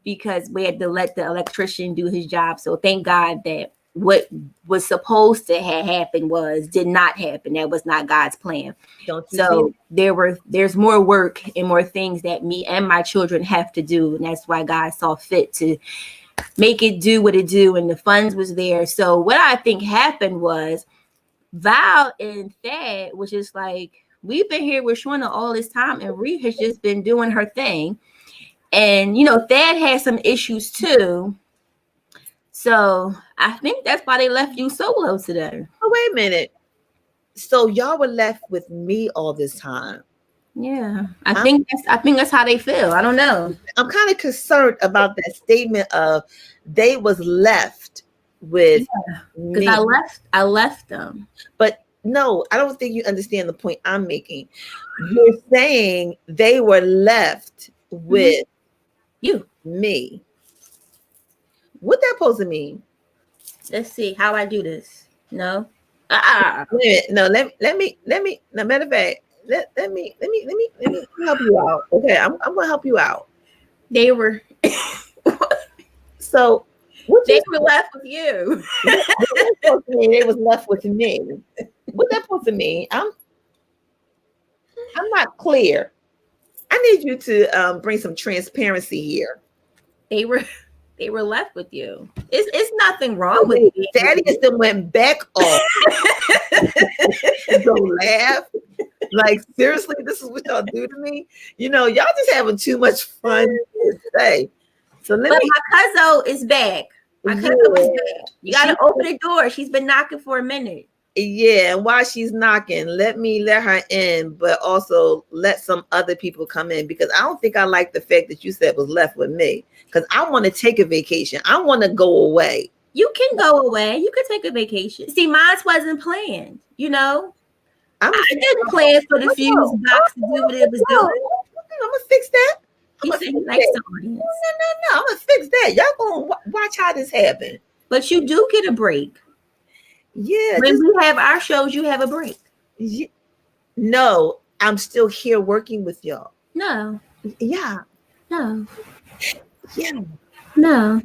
because we had to let the electrician do his job. So thank God that what was supposed to have happened did not happen. That was not God's plan. So there's more work and more things that me and my children have to do. And that's why God saw fit to make it do what it do. And the funds was there. So what I think happened was Val and Thad was just like, we've been here with Shauna all this time, and Ree has just been doing her thing. And, Thad had some issues too. So I think that's why they left you solo today. Oh, wait a minute. So y'all were left with me all this time. Yeah, I think that's how they feel. I don't know. I'm kind of concerned about that statement of they was left with me. Because I left them. But no, I don't think you understand the point I'm making. You're saying they were left with me. What that supposed to mean? Let's see how I do this. No. No, let me. No, matter of fact, let me help you out. Okay, I'm gonna help you out. They were so they were left with you. They was left with me. What that supposed to mean? I'm not clear. I need you to bring some transparency here. They were left with you. It's nothing wrong with you. Thaddeus then went back off. Don't laugh. Like, seriously, this is what y'all do to me? Y'all just having too much fun today. So my cousin is back. My cousin is back. You got to open the door. She's been knocking for a minute. Yeah, and while she's knocking, let her in, but also let some other people come in, because I don't think I like the fact that you said was left with me, because I want to take a vacation. I want to go away. You can go away. You could take a vacation. See, mine wasn't planned, I didn't plan for the fuse box to do what it was doing. I'm going to fix that. He said he likes the audience. No. I'm going to fix that. Y'all going to watch how this happen. But you do get a break. Yeah. When we have our shows, you have a break. No, I'm still here working with y'all. No. Yeah. No. Yeah. No.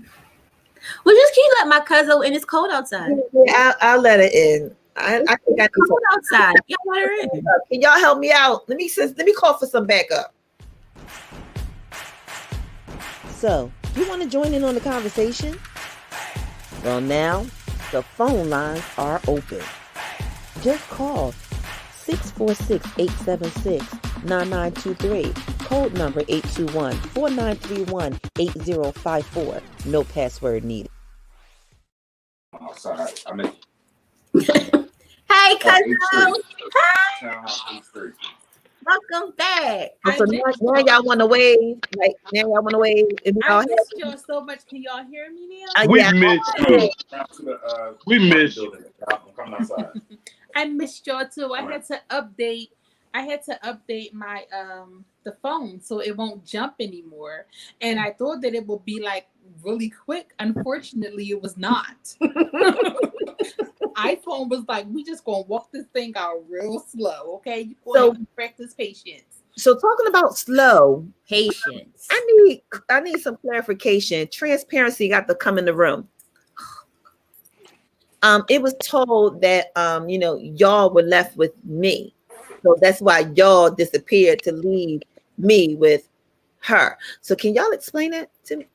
Well, just can you let my cousin in? It's cold outside. Yeah, I'll let her in. I think I cold outside. Y'all let her in. Can y'all help me out? Let me call for some backup. So, you want to join in on the conversation? Well, now the phone lines are open. Just call 646-876 9923. Code number 821-4931-8054. No password needed. Outside. I mean, Hey, cousin. Townhouse 83. Welcome back. So now y'all want to wave. Like, now y'all want to wave. If y'all I missed y'all so much. Can y'all hear me now? We yeah. missed you. Down to the, We missed you. building. I'm coming outside. I missed y'all too. I All had to update. I had to update my the phone so it won't jump anymore. And I thought that it would be like really quick. Unfortunately, it was not. iPhone was like, we just gonna walk this thing out real slow, okay? You So- practice patience. So talking about slow, Patience. I need some clarification. Transparency got to come in the room. It was told that y'all were left with me. So that's why y'all disappeared to leave me with her. So can y'all explain that to me?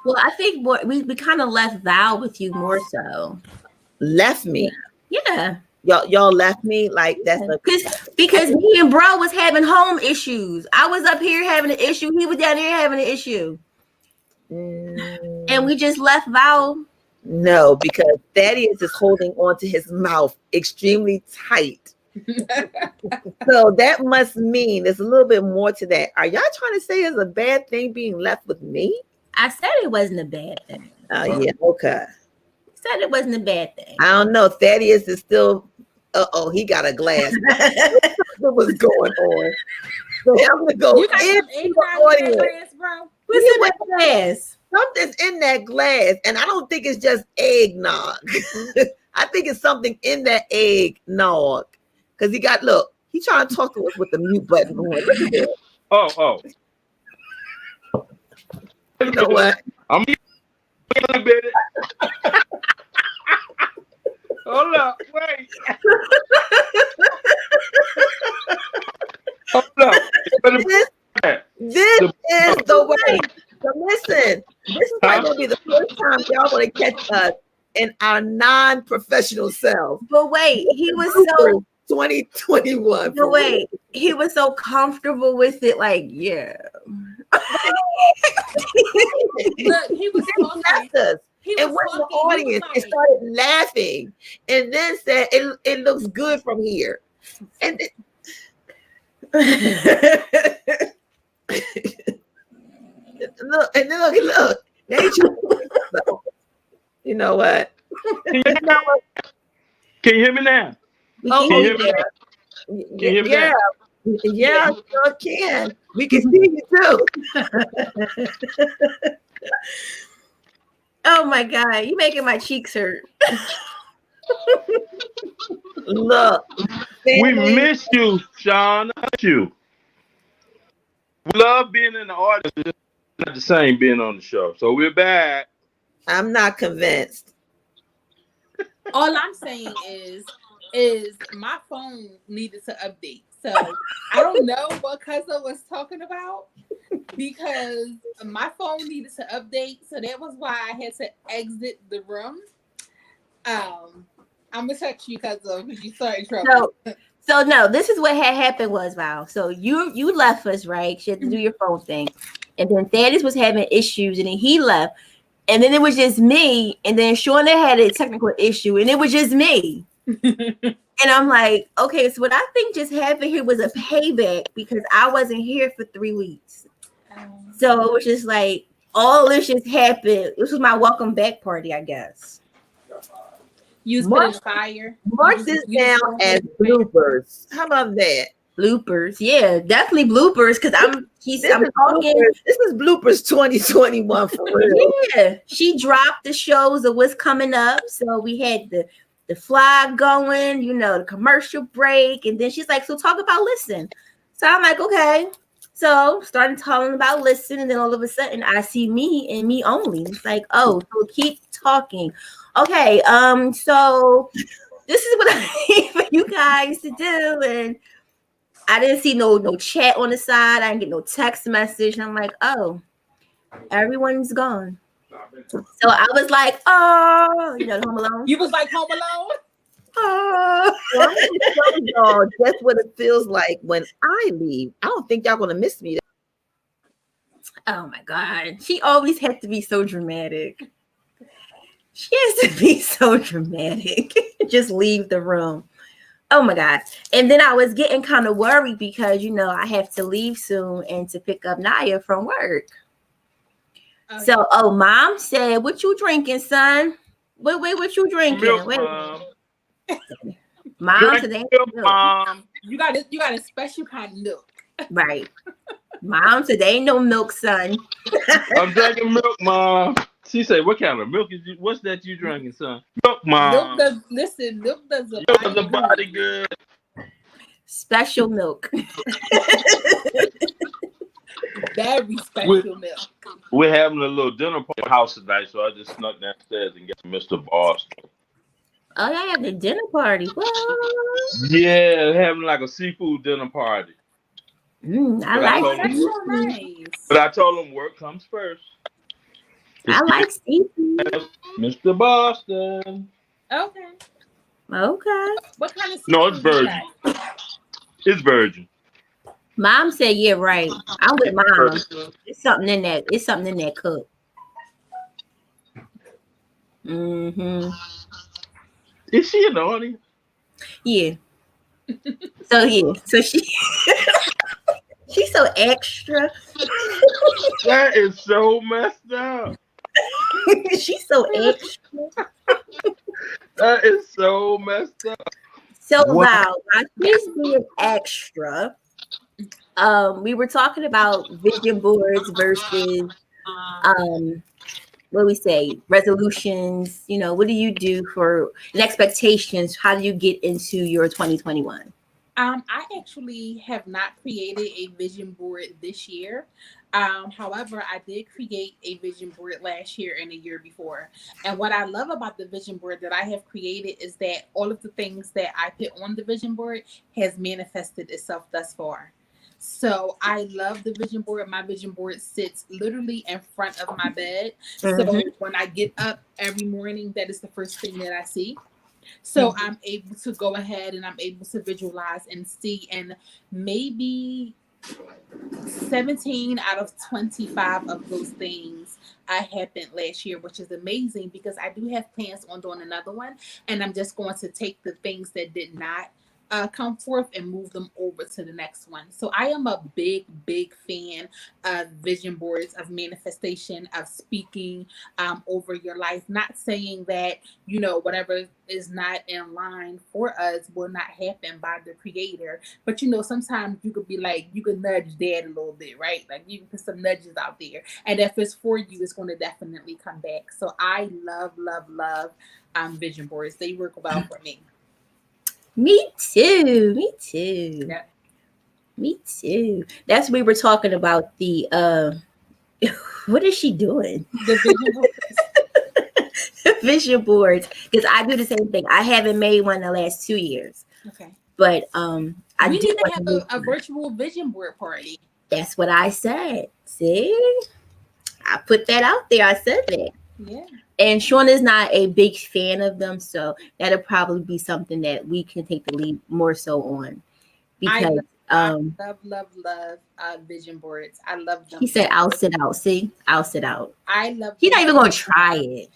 Well, I think we kind of left Val with you more so. Left me. Yeah. Y'all left me like that's Because me and bro was having home issues. I was up here having an issue. He was down there having an issue. And we just left Val. No, because Thaddeus is holding on to his mouth extremely tight. So that must mean there's a little bit more to that. Are y'all trying to say it's a bad thing being left with me? I said it wasn't a bad thing. Yeah, okay. Said it wasn't a bad thing. I don't know. Thaddeus is still. He got a glass. What was going on? So I'm gonna go You got some into eggnog the in that audience. glass, bro? What's in that glass? Something's in that glass, and I don't think it's just eggnog. I think it's something in that eggnog. Because he's trying to talk to us with the mute button on. Look at that. Oh. You know what? I'm a bit. Hold up, wait. Hold up. This is the way. So listen, this is probably gonna be the first time y'all gonna catch us in our non-professional self. But wait, he was so 2021. But wait, he was so comfortable with it, like, yeah. Look, he was talking. Left us. He And was went in the talking. audience and started laughing, and then said, "It looks good from here." And look. Now you know what? Can you hear me now? We Oh, can hear me now? Can you hear me now? Yeah, sure can. We can see you too. Oh my God, you making my cheeks hurt. Look, We family, missed you, Sean. I miss you. We love being in the audience. It's not the same being on the show. So we're back. I'm not convinced. All I'm saying is my phone needed to update. So I don't know what cousin was talking about because my phone needed to update. So that was why I had to exit the room. I'm gonna touch you cousin because you started trouble. So no, this is what had happened was, Val. So you left us, right? She had to do your phone thing. And then Thaddeus was having issues and then he left. And then it was just me. And then Shauna had a technical issue and it was just me. And I'm like, okay, so what I think just happened here was a payback because I wasn't here for 3 weeks. So it was just like all this just happened. This was my welcome back party, I guess. You spit fire. Mark this down as bloopers. How about that? Bloopers, yeah, definitely bloopers. Because I'm talking. This is bloopers 2021 for real. Yeah, she dropped the shows of what's coming up. So we had the fly going, the commercial break, and then she's like, "So talk about Listen." So I'm like, "Okay." So started talking about Listen, and then all of a sudden I see me and me only. It's like, oh, so keep talking. Okay, so this is what I need for you guys to do, and I didn't see no chat on the side. I didn't get no text message. And I'm like, oh, everyone's gone. So I was like, oh, Home Alone. You was like Home Alone? Oh. So I'm gonna show y'all just what it feels like when I leave. I don't think y'all gonna miss me. Oh my God. She always had to be so dramatic. She has to be so dramatic. Just leave the room. Oh my God. And then I was getting kind of worried because, I have to leave soon and to pick up Naya from work. So, Mom said, what you drinking, son? What you drinking? Milk, Wait. Mom. Mom Drink today. milk, Mom. You got a special kind of milk. Right. Mom today ain't no milk, son. I'm drinking milk, Mom. She said, what kind of milk is you? What's that you drinking, son? Milk, Mom. Milk does The body good. Special milk. Very special milk. We're having a little dinner party at the house tonight, so I just snuck downstairs and got Mr. Boston. Oh, y'all have the dinner party. What? Yeah, having like a seafood dinner party. I like That's so nice. But I told him work comes first. I like seafood. Mr. Boston. Okay. What kind of seafood? No, it's virgin. It's virgin. Mom said, yeah, right. I'm with Mom. It's something in that. It's something in that cup. Mm-hmm. Is she an audience? Yeah. So she she's so extra. That is so messed up. She's so extra. That is so messed up. So wow, she's being extra. We were talking about vision boards versus what we say, resolutions. What do you do for and expectations? How do you get into your 2021? I actually have not created a vision board this year. However, I did create a vision board last year and the year before. And what I love about the vision board that I have created is that all of the things that I put on the vision board has manifested itself thus far. So I love the vision board. My vision board sits literally in front of my bed. So when I get up every morning, that is the first thing that I see. So I'm able to go ahead and I'm able to visualize and see, and maybe 17 out of 25 of those things happened last year, which is amazing because I do have plans on doing another one, and I'm just going to take the things that did not come forth and move them over to the next one. So I am a big fan of vision boards, of manifestation, of speaking over your life. Not saying that, whatever is not in line for us will not happen by the creator. But, sometimes you could be like, you could nudge dad a little bit, right? Like you can put some nudges out there. And if it's for you, it's going to definitely come back. So I love vision boards. They work well for me. Me too. Yeah. Me too. That's we were talking about the what is she doing? The vision boards. Vision boards. Because I do the same thing. I haven't made one the last 2 years. Okay. But we need to have a virtual vision board party. That's what I said. See? I put that out there. I said that. Yeah. And Sean is not a big fan of them, so that'll probably be something that we can take the lead more so on. Because I love vision boards. I love them. He said, "I'll sit out." See, I'll sit out. I love. He's not even going to try it.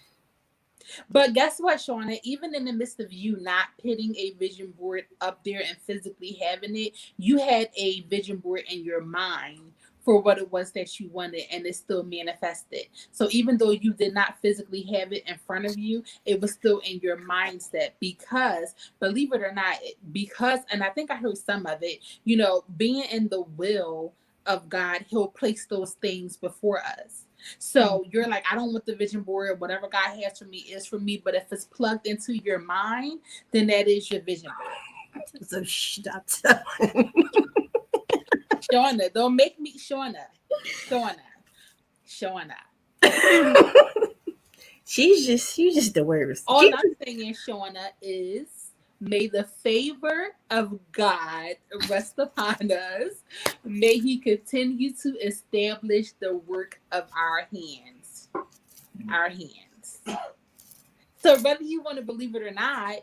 But guess what, Shauna? Even in the midst of you not putting a vision board up there and physically having it, you had a vision board in your mind for what it was that you wanted, and it still manifested. So even though you did not physically have it in front of you, it was still in your mindset because, believe it or not, and I think I heard some of it, being in the will of God, he'll place those things before us. So you're like, I don't want the vision board. Whatever God has for me is for me. But if it's plugged into your mind, then that is your vision board. So stop. Shauna, don't make me Shauna. She's just the worst. All I'm saying, Shauna, is may the favor of God rest upon us. May he continue to establish the work of our hands. So whether you want to believe it or not,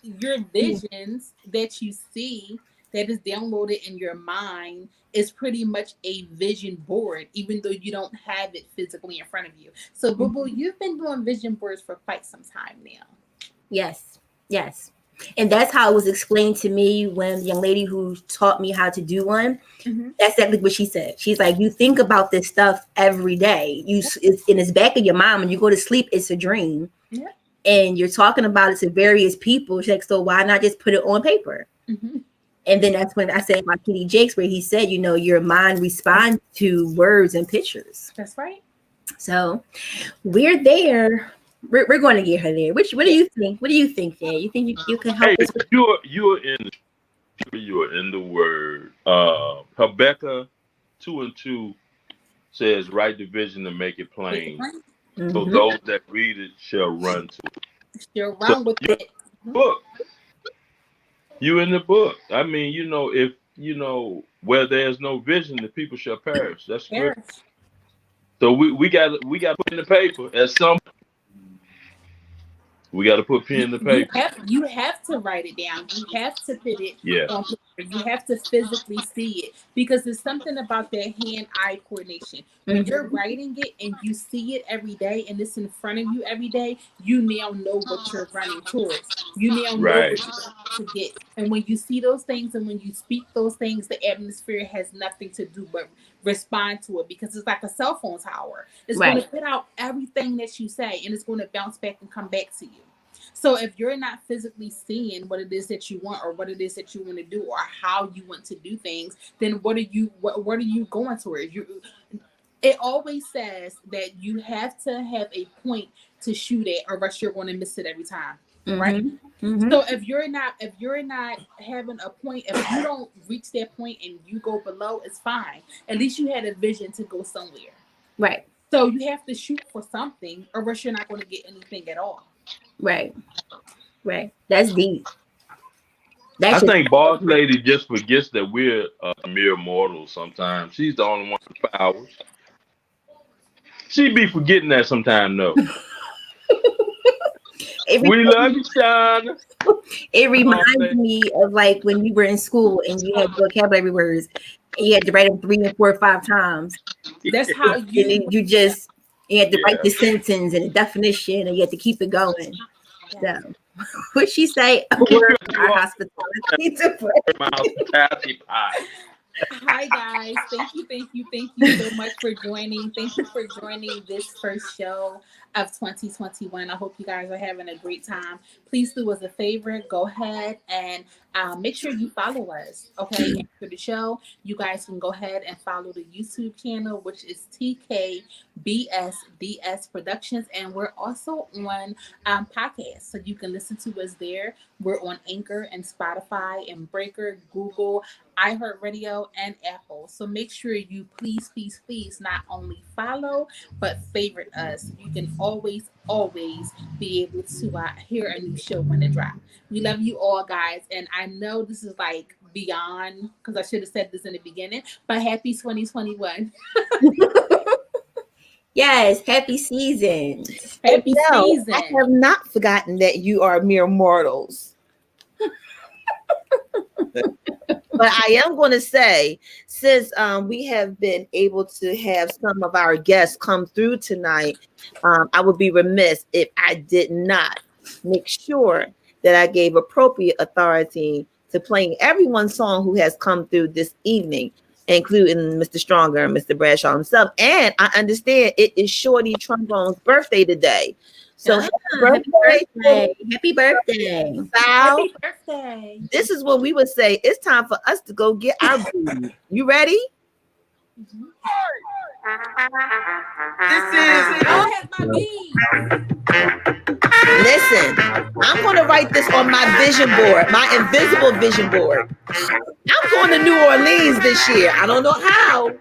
your visions that you see that is downloaded in your mind is pretty much a vision board, even though you don't have it physically in front of you. So, Boo Boo, you've been doing vision boards for quite some time now. Yes, yes. And that's how it was explained to me when the young lady who taught me how to do one. Mm-hmm. That's exactly what she said. She's like, you think about this stuff every day. It's back of your mind. When you go to sleep, it's a dream. Yeah. And you're talking about it to various people. She's like, so why not just put it on paper? Mm-hmm. And then that's when I said about T.D. Jakes, where he said, your mind responds to words and pictures. That's right. So we're there. We're going to get her there. What do you think? What do you think, Dad? You think you can help us? You're in the word. Habakkuk 2:2 says, "Write the vision and make it plain, so those that read it shall run to it." You're wrong with it. Book. You in the book. I mean, if where there's no vision, the people shall perish. That's good. So we got to put in the paper at some. We got to put pen in the paper. You have to write it down. You have to put it on paper. You have to physically see it, because there's something about that hand-eye coordination. When you're writing it and you see it every day and it's in front of you every day, you now know what you're running towards. You now know what you're going to get. And when you see those things and when you speak those things, the atmosphere has nothing to do but respond to it, because it's like a cell phone tower. It's going to put out everything that you say, and it's going to bounce back and come back to you. So if you're not physically seeing what it is that you want, or what it is that you want to do, or how you want to do things, then what are you going towards? It always says that you have to have a point to shoot at, or else you're going to miss it every time. Right? Mm-hmm. So if you're not having a point, if you don't reach that point and you go below, it's fine. At least you had a vision to go somewhere. Right. So you have to shoot for something, or else you're not going to get anything at all. Right. That's deep. I think Boss Lady just forgets that we're mere mortals sometimes. She's the only one with powers. She be forgetting that sometimes, though. We love you, Sean. It reminds me of like when you were in school and you had vocabulary words and you had to write them 3 and 4 or 5 times. That's how you had to write the sentence and the definition, and you had to keep it going. So, what she say? Our hospitality. Hi guys, thank you so much for joining. Thank you for joining this first show of 2021. I hope you guys are having a great time. Please do us a favor, go ahead and make sure you follow us. Okay, after the show, you guys can go ahead and follow the YouTube channel, which is TKBSDS Productions, and we're also on podcasts, so you can listen to us there. We're on Anchor and Spotify and Breaker, Google, iHeartRadio, and Apple. So make sure you please not only follow but favorite us. You can always be able to hear a new show when it drops. We love you all, guys, and I know this is like beyond, because I should have said this in the beginning, but happy 2021. Yes, happy season. Happy season. I have not forgotten that you are mere mortals. But I am going to say, since we have been able to have some of our guests come through tonight, I would be remiss if I did not make sure that I gave appropriate authority to playing everyone's song who has come through this evening, including Mr. Stronger and Mr. Bradshaw himself. And I understand it is Shorty Trombone's birthday today. So happy birthday. Happy birthday. Happy birthday. This is what we would say. It's time for us to go get our food. You ready? Mm-hmm. This is Listen, I'm going to write this on my vision board, my invisible vision board. I'm going to New Orleans this year. I don't know how,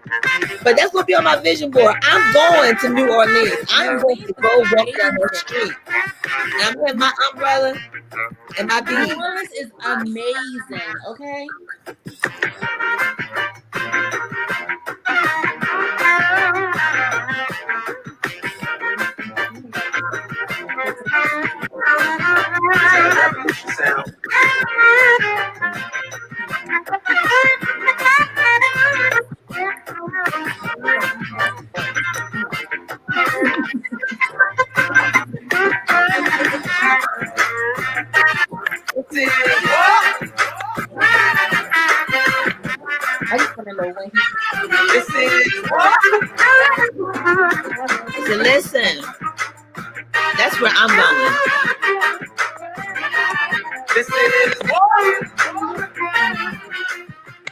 but that's going to be on my vision board. I'm going to New Orleans. I'm going to go walk down the street. And I'm with my umbrella and my beads. New Orleans is amazing, okay? Sound. I'm going. This is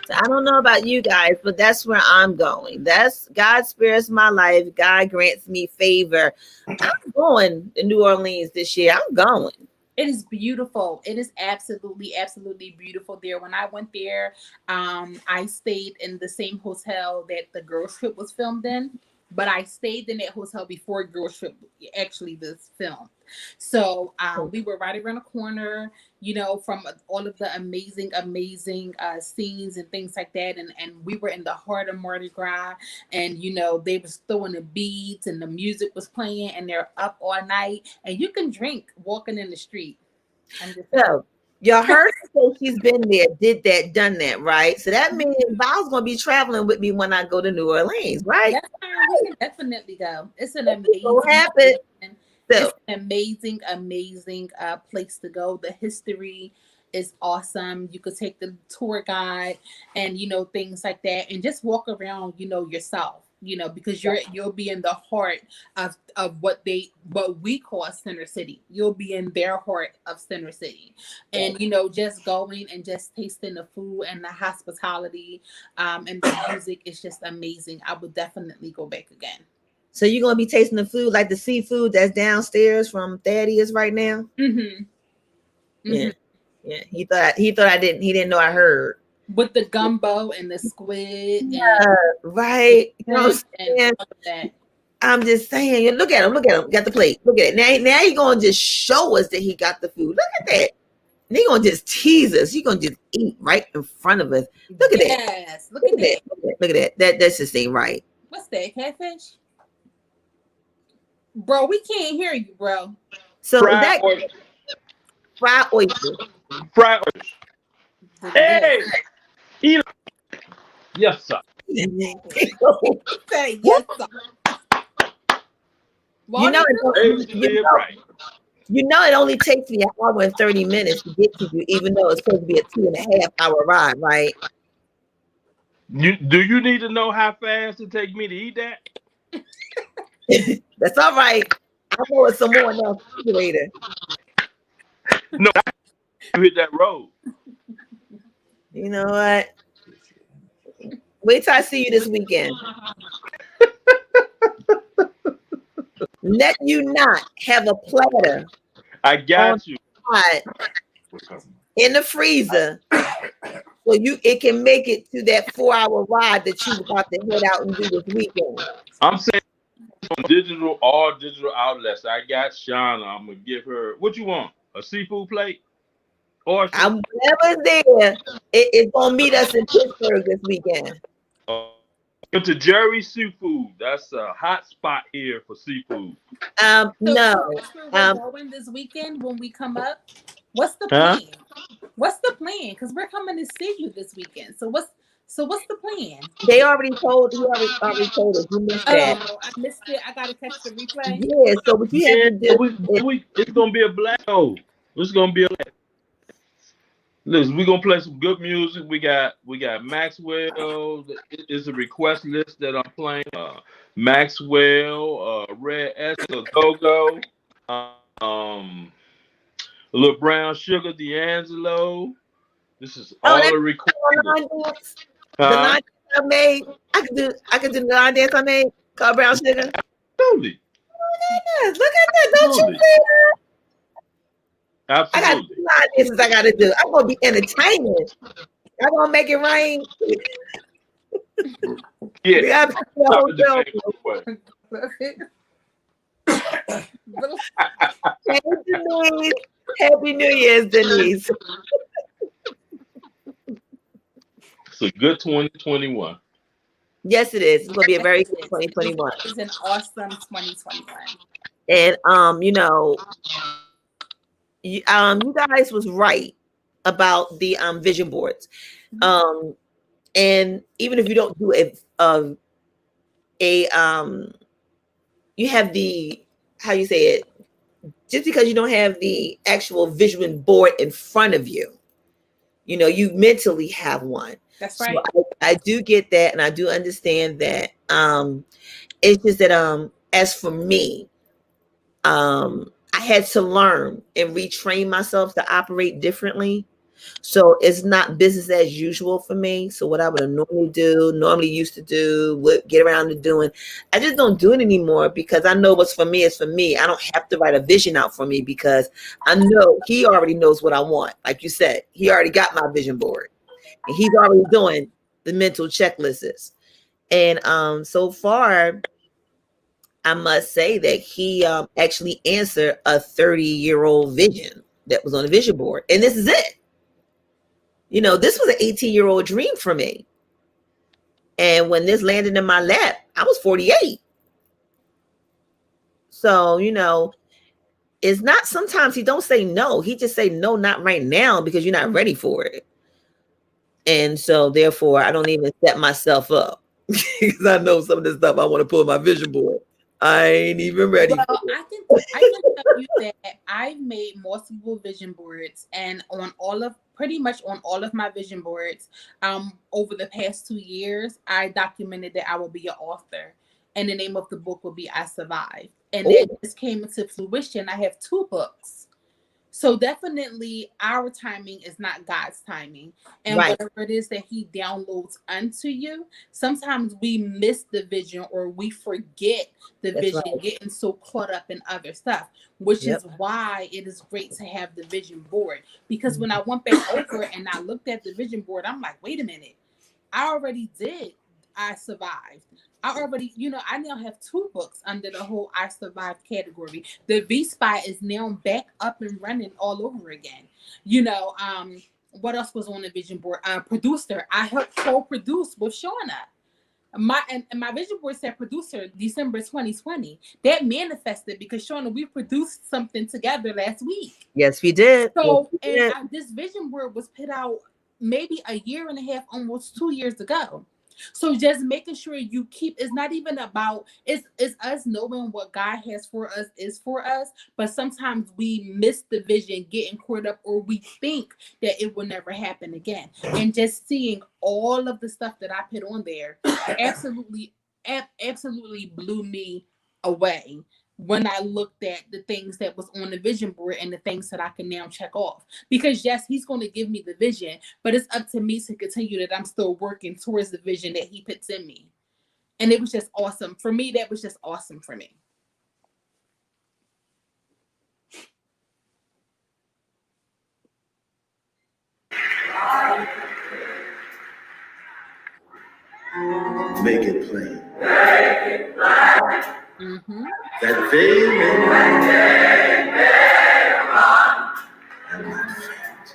so I don't know about you guys, but that's where I'm going. That's God spares my life. God grants me favor. I'm going to New Orleans this year. I'm going. It is beautiful. It is absolutely, absolutely beautiful there. When I went there, I stayed in the same hotel that the girls trip was filmed in, but I stayed in that hotel before girls trip actually was filmed. So we were right around the corner, you know, from all of the amazing, amazing scenes and things like that. And we were in the heart of Mardi Gras, and you know, they was throwing the beads and the music was playing, and they're up all night, and you can drink walking in the street. I'm just So y'all heard her say she's been there, did that, done that, right? So that means Val's gonna be traveling with me when I go to New Orleans, right? that's fine. We can definitely go. It's an So happen. So It's an amazing, amazing place to go. The history is awesome. You could take the tour guide and, you know, things like that, and just walk around, you know, yourself, you know, because you'll be in the heart of what we call Center City. You'll be in their heart of Center City, and you know, just going and just tasting the food and the hospitality, and the music is just amazing. I would definitely go back again. so you're gonna be tasting the food like the seafood that's downstairs from Thaddeus right now? Mm-hmm. Yeah. Yeah. He thought he didn't know I heard. With the gumbo and the squid, Right. You know what I'm and saying? all of that. I'm just saying, look at him, got the plate. Look at it. Now he gonna just show us that he got the food. Look at that. And he gonna just tease us. He gonna just eat right in front of us. Look at that. Yes, look at that. Look at that. That's just ain't right. What's that, catfish? Bro, we can't hear you, bro. So Fried that oyster. fried oyster. Fried oyster. Hey, eat it. Yes, sir. Say yes, sir. Well, You know, Right. you know, it only takes me an hour and 30 minutes to get to you, even though it's supposed to be a 2.5-hour ride, right? Do you need to know how fast it takes me to eat that? That's all right. I know it's some more in the refrigerator. No, you hit that road. You know what? Wait till I see you this weekend. Let you not have a platter I got you. in the freezer so it can make it to that 4-hour ride that you about to head out and do this weekend. I'm saying on all digital outlets. I got Shauna. I'm gonna give her what you want? A seafood plate? Or I'm never there. It's gonna meet us in Pittsburgh this weekend. to Jerry's Seafood. That's a hot spot here for seafood. No. We're going this weekend when we come up. What's the plan? What's the plan? Because we're coming to see you this weekend. So what's the plan? They already told you. Already told us. You missed that. Oh, I missed it. I gotta catch the replay. Yeah. So what you have to do? It's gonna be a blast. It's gonna be a blast. Listen, we're gonna play some good music. We got Maxwell. It's a request list that I'm playing. Maxwell, Red Esther, Go-Go, Little Brown Sugar, D'Angelo. This is all a request. The line dance I made. I could do the line dance I made. Called Brown Sugar. Absolutely. Yes, look at that. Don't you see that? Absolutely. I got 2 line dances I gotta do. I'm gonna be entertaining. I'm gonna make it rain. Yeah. Hey, Denise. Happy New Year's, Denise. It's a good 2021. Yes, it is. It's gonna be a very good 2021. It's an awesome 2021. And you know, you guys was right about the vision boards. And even if you don't do you have the, how you say it, just because you don't have the actual vision board in front of you, you know, you mentally have one. That's right. So I do get that, and I do understand that. It's just that as for me, I had to learn and retrain myself to operate differently. So it's not business as usual for me. So what I would normally used to do, would get around to doing, I just don't do it anymore because I know what's for me is for me. I don't have to write a vision out for me because I know he already knows what I want. Like you said, he already got my vision board and he's already doing the mental checklists. And so far, I must say that he actually answered a 30-year-old vision that was on the vision board. And this is it. You know, this was an 18-year-old dream for me. And when this landed in my lap, I was 48. So, you know, it's not, sometimes he don't say no. He just say no, not right now because you're not ready for it. And so therefore, I don't even set myself up because I know some of the stuff I want to put on my vision board. I ain't even ready. Well, I can tell you that I've made multiple vision boards, and on pretty much on all of my vision boards, over the past 2 years, I documented that I will be an author, and the name of the book will be "I Survived," and that just came into fruition. I have 2 books. So definitely our timing is not God's timing. And whatever it is that he downloads unto you, sometimes we miss the vision or we forget the vision, getting so caught up in other stuff, which is why it is great to have the vision board. Because when I went back over and I looked at the vision board, I'm like, wait a minute, I already did I Survived. I already, I now have 2 books under the whole I Survived category. The V Spy is now back up and running all over again. What else was on the vision board? Producer. I helped co-produce with Shauna. My vision board said producer December 2020. That manifested because Shauna, we produced something together last week. Yes, we did. So, this vision board was put out maybe a year and a half, almost 2 years ago. So just making sure you keep, it's not even about, it's us knowing what God has for us is for us, but sometimes we miss the vision, getting caught up, or we think that it will never happen again. And just seeing all of the stuff that I put on there absolutely blew me away when I looked at the things that was on the vision board and the things that I can now check off. Because yes, he's going to give me the vision, but it's up to me to continue that I'm still working towards the vision that he puts in me. And it was just awesome. For me, that was just awesome for me. Make it plain. Mm-hmm. That they may run and not faint.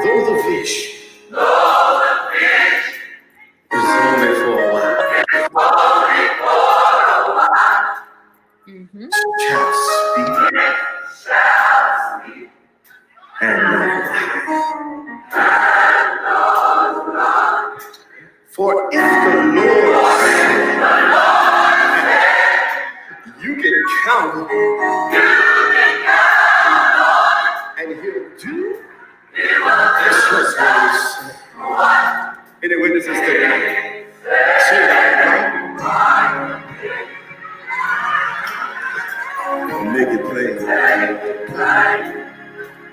Though the fish is only for a while, Mm-hmm. shall speak and not lie. For if the Lord said, you can count on, and he'll do just what he said. Any witnesses today? Say that right. Make it plain.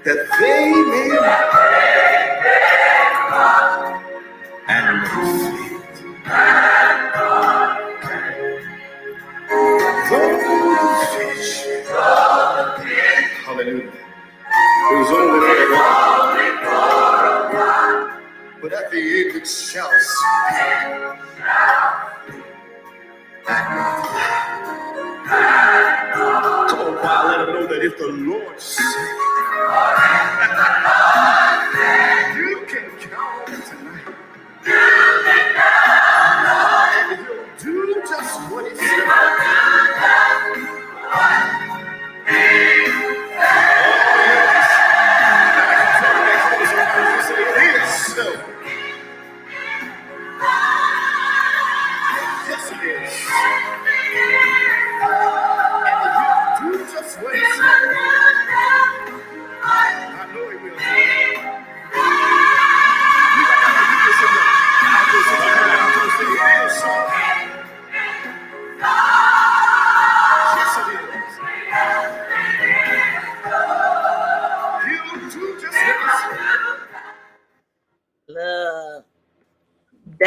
That they may and fish. Hallelujah. It was only for a while, but at the end it shall speak. Come on, choir, let them know that if the Lord said, you can count on it tonight. And he'll do just what he said.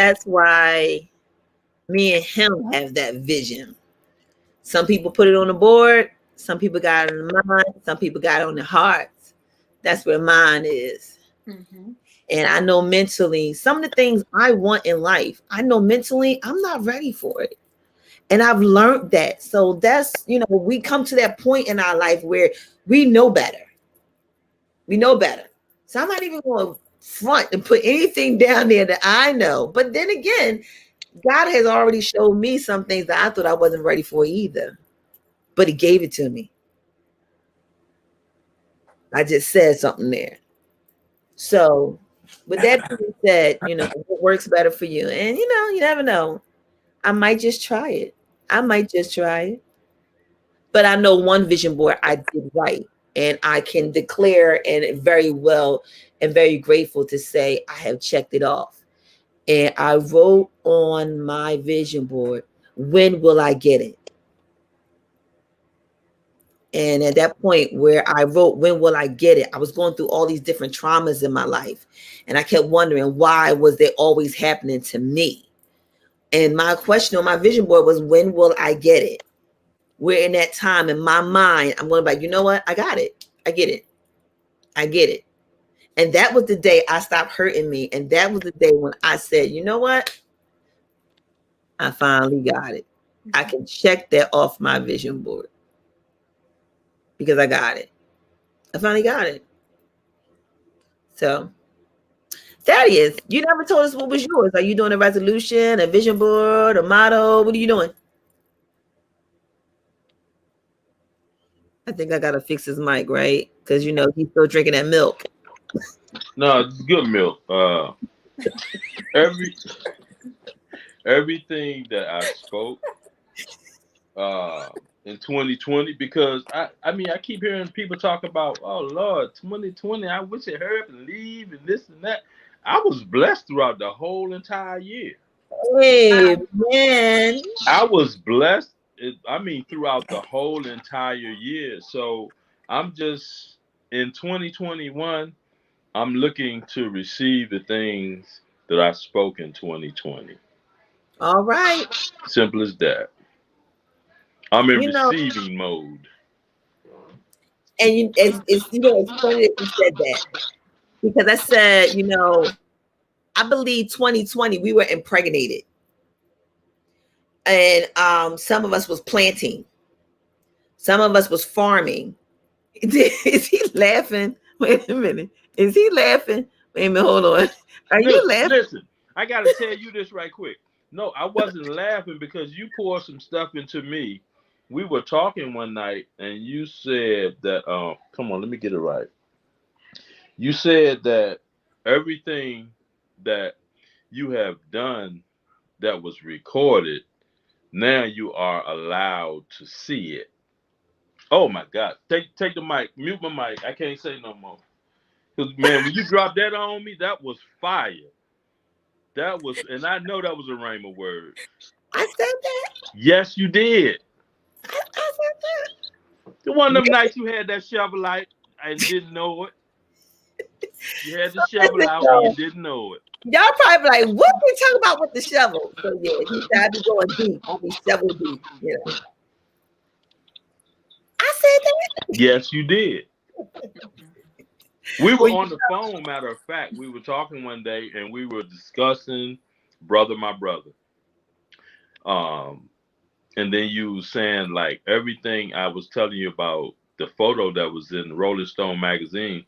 that's why me and him have that vision. Some people put it on the board, some people got it in the mind, some people got it on their hearts. That's where mine is. Mhm. And I know mentally, some of the things I want in life, I know mentally I'm not ready for it. And I've learned that. So that's, we come to that point in our life where we know better. We know better. So I'm not even going to front and put anything down there that I know. But then again, God has already showed me some things that I thought I wasn't ready for either. But he gave it to me. I just said something there. So with that being said, what works better for you? And you never know. I might just try it. But I know one vision board I did right. And I can declare and very well and very grateful to say I have checked it off. And I wrote on my vision board, when will I get it? And at that point where I wrote, when will I get it? I was going through all these different traumas in my life. And I kept wondering, why was they always happening to me? And my question on my vision board was, when will I get it? We're in that time in my mind, I'm going to be like, you know what? I got it. I get it. And that was the day I stopped hurting me. And that was the day when I said, you know what? I finally got it. I can check that off my vision board because I got it. I finally got it. So that is, you never told us what was yours. Are you doing a resolution, a vision board, a motto? What are you doing? I think I gotta fix his mic, right? Because he's still drinking that milk. No, it's good milk. Everything that I spoke in 2020, because I mean I keep hearing people talk about, oh Lord, 2020, I wish it hurry up and leave and this and that. I was blessed throughout the whole entire year. Hey man. I was blessed, throughout the whole entire year. So I'm just in 2021, I'm looking to receive the things that I spoke in 2020. All right. Simple as that. I'm in receiving mode. And it's funny that you said that, because I said, I believe 2020 we were impregnated, and some of us was planting, some of us was farming. Is he laughing? Wait a minute. Is he laughing? Wait a minute. Hold on. Are you laughing? Listen, I got to tell you this right quick. No, I wasn't laughing because you poured some stuff into me. We were talking one night and you said that, come on, let me get it right. You said that everything that you have done that was recorded, now you are allowed to see it. Oh my God. Take the mic. Mute my mic. I can't say no more. Because, man, when you dropped that on me, that was fire. That was, and I know that was a rhema word. I said that. Yes, you did. I said that. The one of them nights you had that shovel out and didn't know it. You had the shovel out and you didn't know it. Y'all probably like, what we talking about with the shovel? So yeah, he tried to go deep. I'll be shovel deep. I said that. Yes, you did. We were on the phone, matter of fact. We were talking one day and we were discussing my brother. And then you were saying like everything I was telling you about the photo that was in Rolling Stone magazine.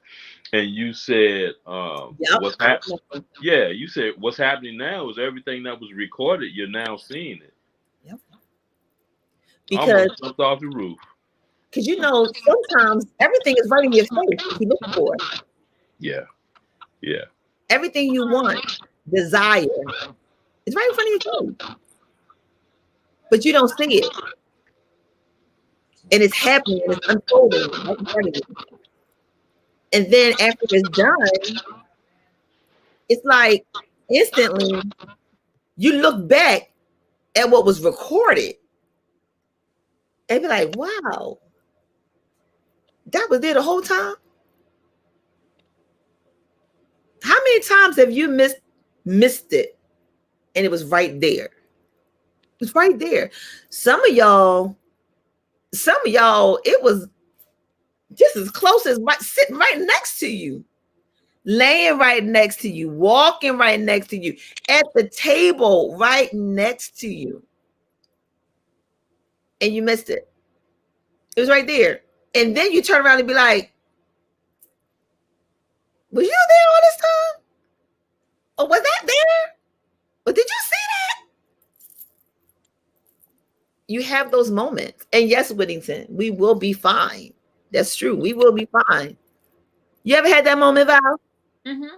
And you said, what's happening? Yeah, you said what's happening now is everything that was recorded. You're now seeing it. Yep. Because almost jumped off the roof. Because sometimes everything is right in your face if you look for it. Yeah. Everything you want, desire, is right in front of your face. But you don't see it. And it's happening, and it's unfolding right in front of you. And then after it's done, it's like instantly you look back at what was recorded and be like, wow, that was there the whole time. How many times have you missed it And it was right there. It was right there. Some of y'all, it was just as close as sitting right next to you, laying right next to you, walking right next to you, at the table right next to you. And you missed it. It was right there. And then you turn around and be like, was you there all this time? Or was that there? Or did you see that? You have those moments. And yes, Whittington, we will be fine. That's true. We will be fine. You ever had that moment, Val? Mm-hmm.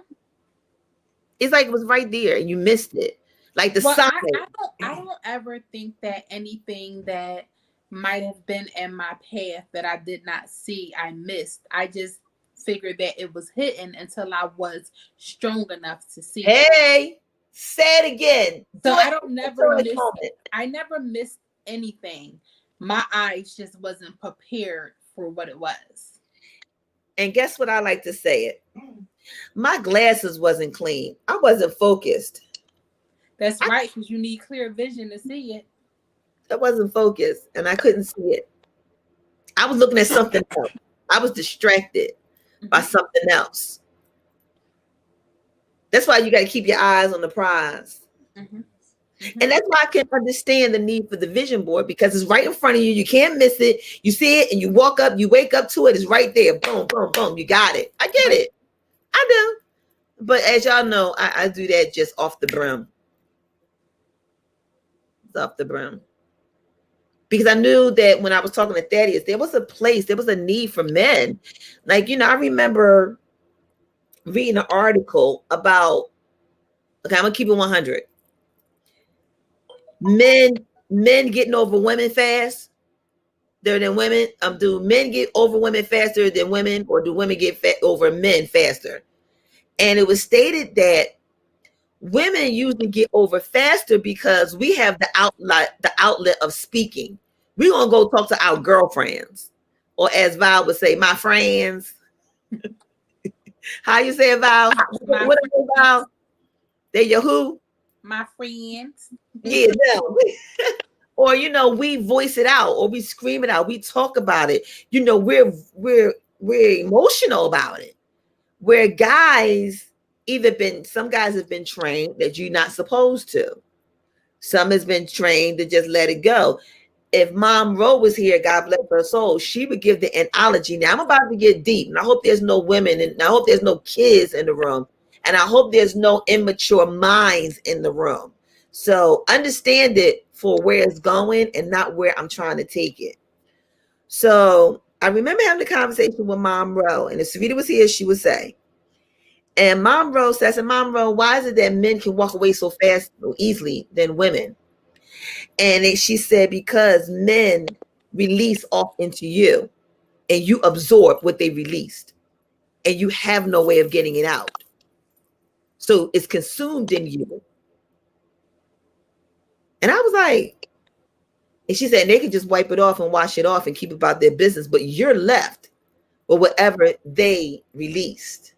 It's like it was right there and you missed it. Like the sign. I don't ever think that anything that might have been in my path that I did not see, I missed. I just figured that it was hidden until I was strong enough to see it. Hey, say it again. So I never missed anything. My eyes just wasn't prepared for what it was. And guess what I like to say it? My glasses wasn't clean. I wasn't focused. That's right, because you need clear vision to see it. I wasn't focused and I couldn't see it. I was looking at something else. I was distracted by something else. That's why you got to keep your eyes on the prize. Mm-hmm. Mm-hmm. And that's why I can understand the need for the vision board, because it's right in front of you. You can't miss it. You see it and you walk up, you wake up to it. It's right there. Boom, boom, boom. You got it. I get it. I do. But as y'all know, I do that just off the brim. It's off the brim. Because I knew that when I was talking to Thaddeus, there was a need for men. Like, I remember reading an article about, okay, I'm going to keep it 100. Men getting over women fast than women. Do men get over women faster than women, or do women get over men faster? And it was stated that women usually get over faster because we have the outlet of speaking. We're going to go talk to our girlfriends, or as Val would say, my friends. How you say it, Val? What is it, Val? They're your who? My friends. Yeah, no. Or, we voice it out, or we scream it out. We talk about it. We're emotional about it. Where guys some guys have been trained that you're not supposed to. Some has been trained to just let it go. If Mom Ro was here, God bless her soul, she would give the analogy. Now I'm about to get deep, and I hope there's no women, and I hope there's no kids in the room, and I hope there's no immature minds in the room. So understand it for where it's going and not where I'm trying to take it. So I remember having a conversation with Mom Ro, and if Sarita was here, she would say, and Mom Ro says, Mom Ro, why is it that men can walk away so fast, so easily than women? And she said, because men release off into you and you absorb what they released and you have no way of getting it out. So it's consumed in you. And I was like, and she said, they can just wipe it off and wash it off and keep about their business, but you're left with whatever they released.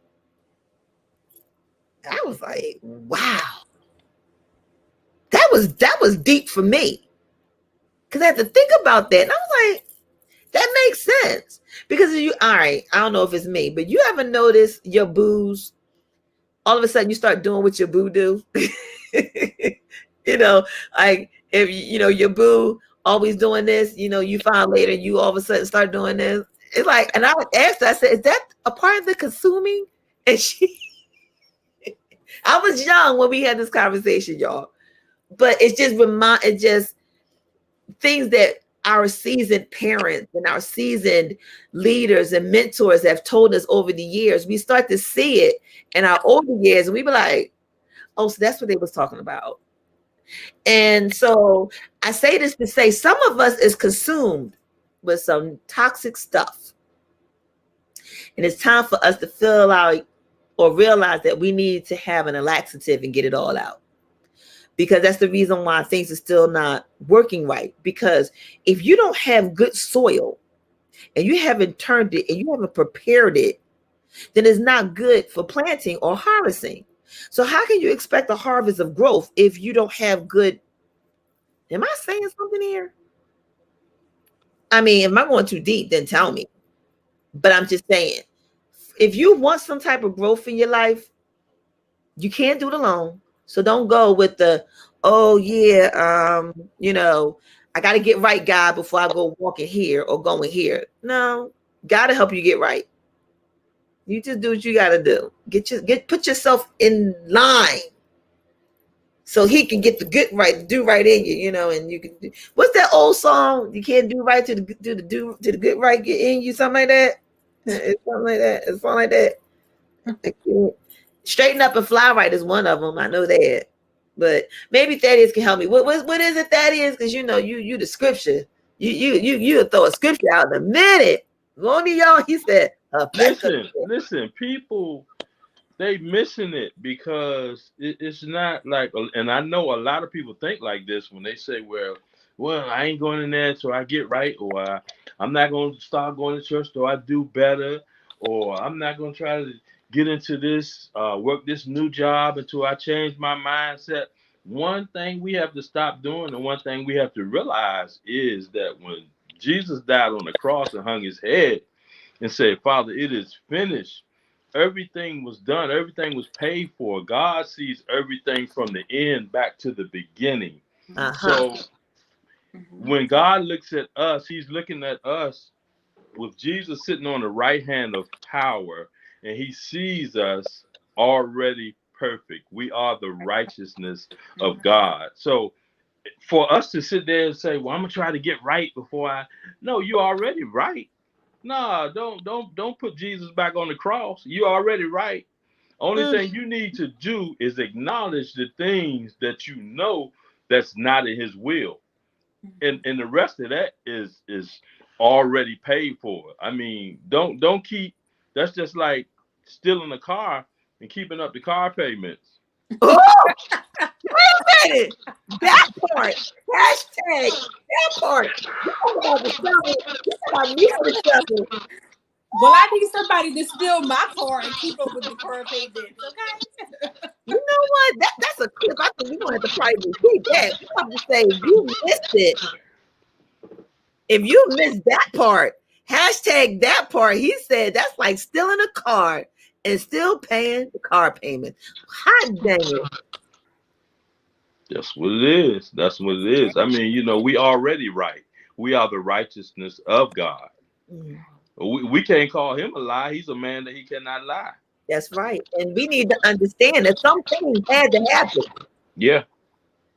I was like, wow. That was deep for me. Because I had to think about that. And I was like, that makes sense. Because all right, I don't know if it's me, but you ever notice your boos, all of a sudden you start doing what your boo do? Like if your boo always doing this, you find later you all of a sudden start doing this. It's like, and I asked her, I said, is that a part of the consuming? And I was young when we had this conversation, y'all. But it's just things that our seasoned parents and our seasoned leaders and mentors have told us over the years. We start to see it in our older years, and we be like, oh, so that's what they was talking about. And so I say this to say some of us is consumed with some toxic stuff. And it's time for us to fill out or realize that we need to have an laxative and get it all out. Because that's the reason why things are still not working right. Because if you don't have good soil and you haven't turned it and you haven't prepared it, then it's not good for planting or harvesting. So how can you expect a harvest of growth if you don't have good? Am I saying something here? I mean, if I'm going too deep, then tell me. But I'm just saying, if you want some type of growth in your life, you can't do it alone. So don't go with the, oh yeah, I got to get right, God, before I go walking here or going here. No, God to help you get right. You just do what you got to do. Put yourself in line, so He can get the good right, do right in you, and you can. What's that old song? You can't do right to the good right get in you, something like that. It's something like that. It's something like that. Straighten up and fly right is one of them. I know that, but maybe Thaddeus can help me. What is it, Thaddeus? Because you the scripture. You throw a scripture out in a minute. One of y'all, he said. Listen, people, they missing it because it's not like, and I know a lot of people think like this when they say, well, I ain't going in there till I get right, or I'm not going to start going to church till I do better, or I'm not going to try to get into this, work this new job until I change my mindset. One thing we have to stop doing, and one thing we have to realize is that when Jesus died on the cross and hung his head and said, Father, it is finished. Everything was done. Everything was paid for. God sees everything from the end back to the beginning. So when God looks at us, he's looking at us with Jesus sitting on the right hand of power, and he sees us already perfect. We are the righteousness of God. So for us to sit there and say, well, I'm going to try to get right before no, you're already right. No, don't put Jesus back on the cross. You're already right. Only thing you need to do is acknowledge the things that you know that's not in his will. And the rest of that is already paid for. I mean, don't keep, that's just like stealing a car and keeping up the car payments. Oh, wait a minute. That part. Hashtag that part. You talk about the trouble. You talk about me for the trouble. Well, I need somebody to steal my car and keep up with the car payments, okay? You know what? That's a clip. I think we're going to have to probably repeat that. You have to say, you missed it. If you missed that part, hashtag that part, he said that's like stealing a car and still paying the car payment. Hot dang it. That's what it is. That's what it is. I mean, we already right. We are the righteousness of God. We can't call him a lie. He's a man that he cannot lie. That's right. And we need to understand that some things had to happen. Yeah.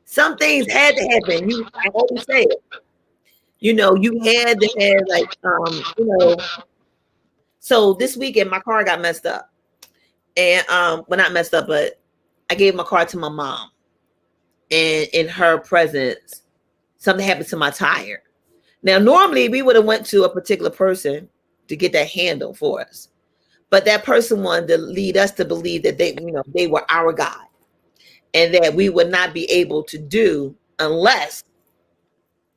Some things had to happen. I always say it. You had to have so this weekend my car got messed up. And well, not messed up, but I gave my car to my mom. And in her presence, something happened to my tire. Now, normally we would have went to a particular person to get that handle for us. But that person wanted to lead us to believe that they were our God and that we would not be able to do unless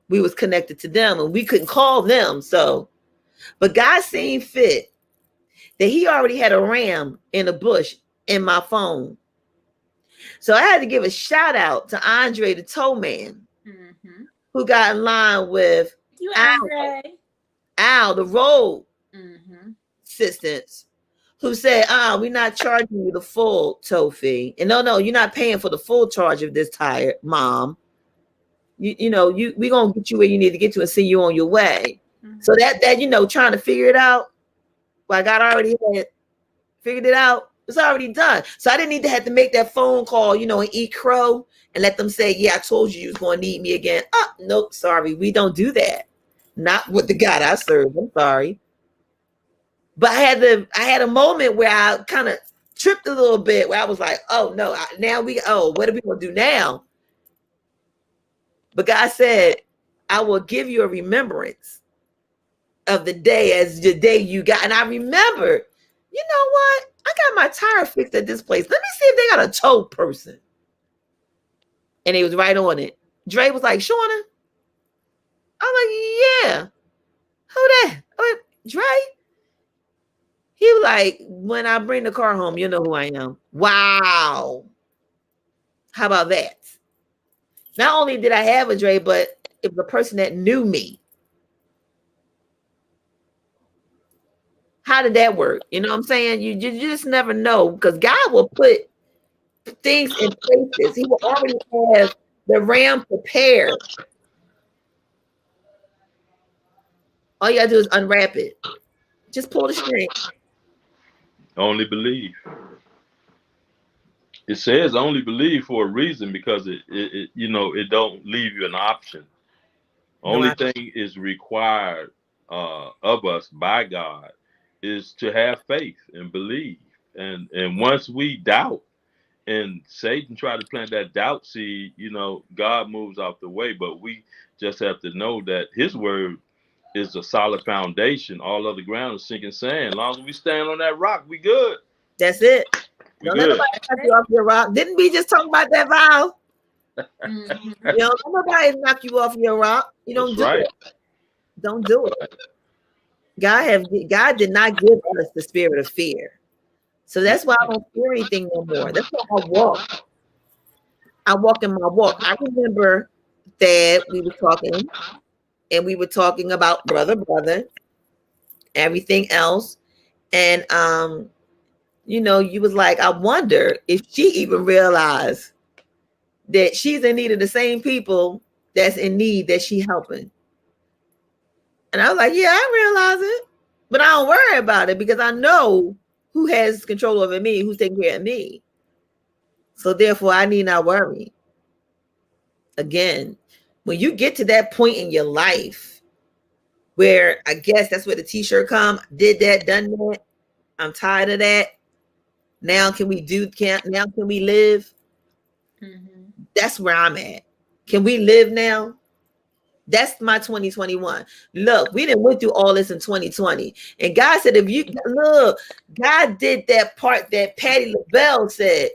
we was connected to them, and we couldn't call them. So, but God seen fit that he already had a ram in a bush in my phone. So I had to give a shout out to Andre, the tow man, who got in line with Al, the road assistants, who said, we're not charging you the full tow fee. And no, you're not paying for the full charge of this tire, Mom. We're going to get you where you need to get to and send you on your way. So that trying to figure it out, well, God already had figured it out. It's already done. So I didn't need to have to make that phone call, and eat crow and let them say, yeah, I told you was going to need me again. Oh, nope, sorry. We don't do that. Not with the God I serve. I'm sorry. But I had a moment where I kind of tripped a little bit, where I was like, oh no, what are we going to do now? But God said, I will give you a remembrance of the day as the day you got. And I remember, you know what? I got my tire fixed at this place. Let me see if they got a tow person. And he was right on it. Dre was like, Shauna? I'm like, yeah. Who that? Dre? He was like, when I bring the car home, you know who I am. Wow. How about that? Not only did I have a Dre, but it was a person that knew me. How did that work? You know what I'm saying? You just never know, because God will put things in places. He will already have the ram prepared. All you gotta do is unwrap it. Just pull the string. Only believe. It says only believe for a reason, because it you know, it don't leave you an option. Only thing is required of us by God is to have faith and believe. And once we doubt, and Satan try to plant that doubt seed, you know, God moves out the way. But we just have to know that his word is a solid foundation. All other ground is sinking sand. As long as we stand on that rock, we good. That's it. We Don't let good. nobody knock you off your rock. Didn't we just talk about that, Val? Mhm. You know, don't nobody knock you off your rock. You don't That's do right. it. Don't do it. God did not give us the spirit of fear. So that's why I don't fear anything no more. That's why I walk. I walk in my walk. I remember that we were talking, and we were talking about brother, everything else. And you know, you was like, I wonder if she even realized that she's in need of the same people that's in need that she helping. And I was like, yeah, I realize it, but I don't worry about it, because I know who has control over me, who's taking care of me. So therefore, I need not worry. Again, when you get to that point in your life where, I guess that's where the t-shirt come, did that, done that, I'm tired of that. Now can we live? Mhm. That's where I'm at. Can we live now? That's my 2021. Look, we didn't went through all this in 2020. And God said, if you look, God did that part that Patti LaBelle said.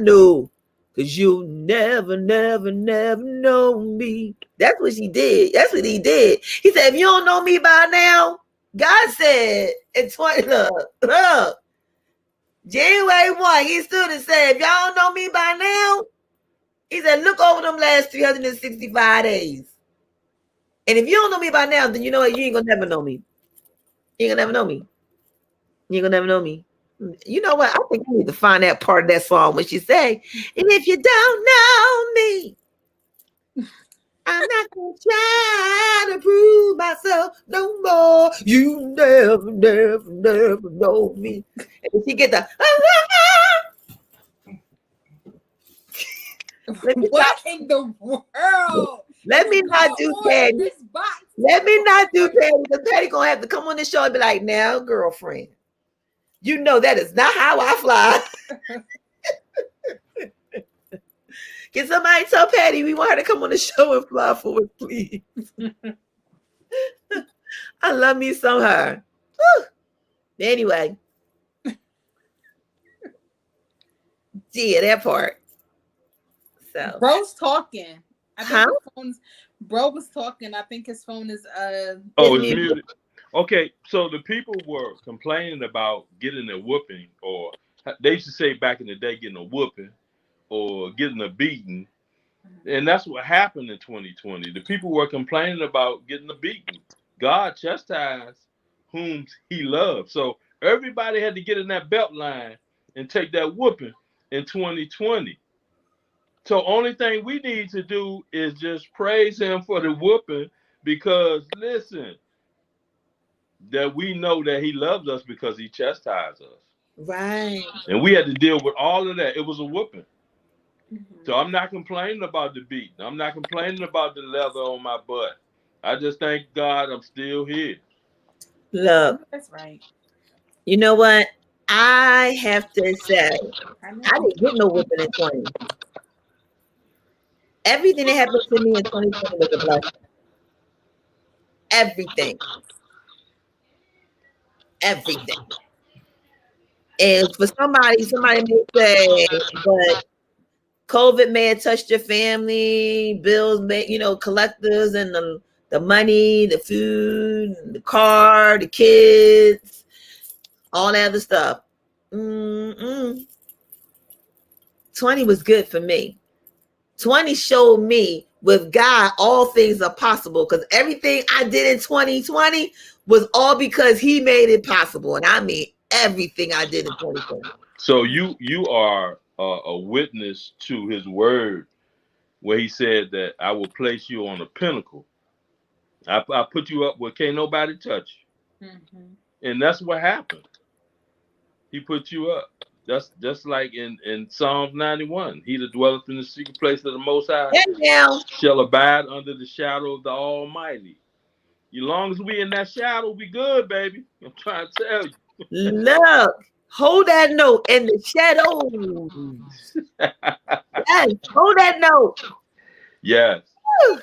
No. Because you'll never know me. That's what she did. That's what he did. He said, if you don't know me by now, God said in 20, look, January 1, he stood and said, if y'all don't know me by now, he said, look over them last 365 days. And if you don't know me by now, then you know what? You ain't gonna never know me. You ain't gonna never know me. You ain't gonna never know me. You know what? I think I need to find that part of that song when she say, and if you don't know me, I'm not gonna try to prove myself no more. You never know me. And she get the What in the world? let me not do Patty. Let me not do Patty, because Patty gonna have to come on the show and be like, now, girlfriend, you know that is not how I fly. Can somebody tell Patty we want her to come on the show and fly for us, please? I love me some her. Whew. Anyway. Yeah, that part. So Bro's talking. I think huh? his phone's Bro was talking. I think his phone is Oh, it's muted. Okay, so the people were complaining about getting a whooping, or they used to say back in the day, getting a whooping or getting a beating. And that's what happened in 2020. The people were complaining about getting a beating. God chastised whom he loved. So everybody had to get in that belt line and take that whooping in 2020. So only thing we need to do is just praise him for the whooping, because listen, that we know that he loves us because he chastised us. Right. And we had to deal with all of that. It was a whooping. So I'm not complaining about the beating. I'm not complaining about the leather on my butt. I just thank God I'm still here. Look, that's right. You know what? I have to say, I didn't get no whooping in 20. Everything that happened to me in 2020 was a blessing. Everything. Everything. And for somebody may say, but COVID may have touched your family, bills may, collectors and the the money, the food, the car, the kids, all that other stuff. 20 was good for me. 20 showed me with God, all things are possible, because everything I did in 2020 was all because he made it possible. And I mean, everything I did in 2020. So you are a witness to his word, where he said that I will place you on a pinnacle. I put you up where can't nobody touch you. Mm-hmm. And that's what happened. He put you up. That's just like in Psalms 91. He that dwelleth in the secret place of the Most High shall abide under the shadow of the Almighty. As long as we in that shadow, we good, baby. I'm trying to tell you. Look, hold that note in the shadows. Yes, hold that note. Yes. Woo.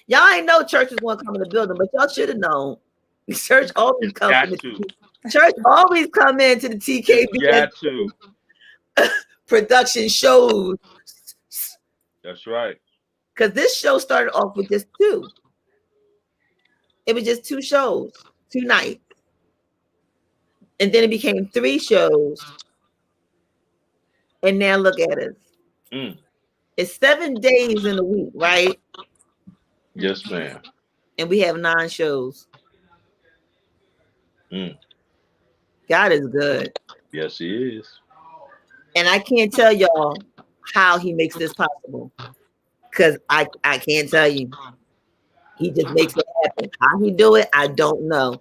Y'all ain't know church was going to come in the building, but y'all should have known. Church always comes church always come into the TKB production shows. That's right. Because this show started off with just 2. It was just 2 shows, 2 nights. And then it became 3 shows. And now look at us. It's 7 days in a week, right? Yes, ma'am. And we have 9 shows. God is good. Yes, he is. And I can't tell y'all how he makes this possible. Because I can't tell you. He just makes it happen. How he do it, I don't know.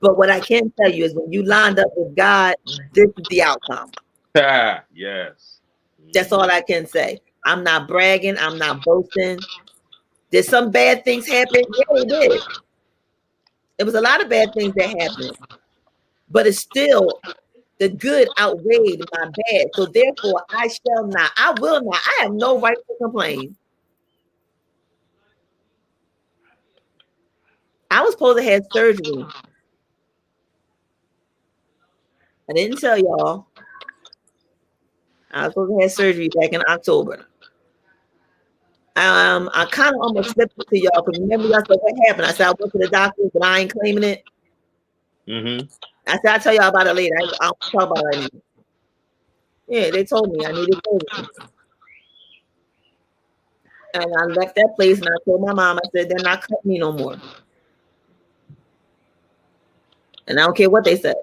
But what I can tell you is when you lined up with God, this is the outcome. Yes. That's all I can say. I'm not bragging. I'm not boasting. Did some bad things happen? Yeah, it did. It was a lot of bad things that happened. But it's still the good outweighed my bad. So therefore, I will not. I have no right to complain. I was supposed to have surgery. I didn't tell y'all. I was supposed to have surgery back in October. I kind of almost slipped it to y'all because remember y'all said what happened. I said I went to the doctor, but I ain't claiming it. I said I'll tell y'all about it later. I'll talk about it right now. Yeah, they told me I needed surgery. And I left that place and I told my mom, I said, they're not cutting me no more. And I don't care what they said.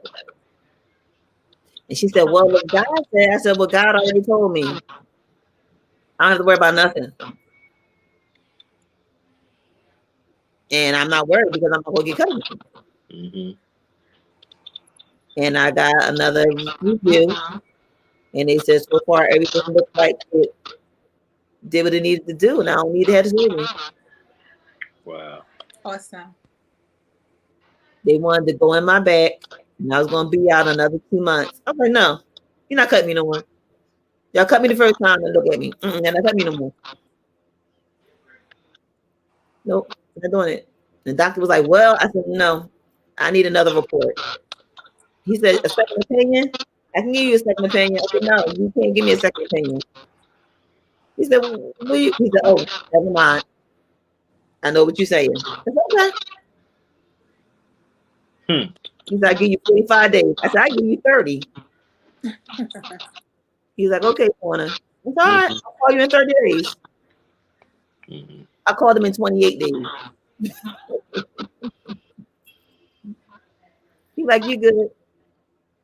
And she said, well, what God said, I said, well, God already told me. I don't have to worry about nothing. And I'm not worried because I'm not going to get cut. And I got another review. And they said, so far, everything looks like it did what it needed to do. And I don't need to have surgery. Wow. Awesome. They wanted to go in my back. And I was going to be out another 2 months. I was like, no, you're not cutting me no more. Y'all cut me the first time and look at me. You're not cutting me no more. Nope, not doing it. The doctor was like, well, I said, no, I need another report. He said, a second opinion? I can give you a second opinion. I said, no, you can't give me a second opinion. He said, he said, oh, never mind. I know what you're saying. I said, okay. He said, I give you 45 days. I said, I give you 30. He's like, okay, Corner. It's all right. I'll call you in 30 days. I called him in 28 days. He's like, you good.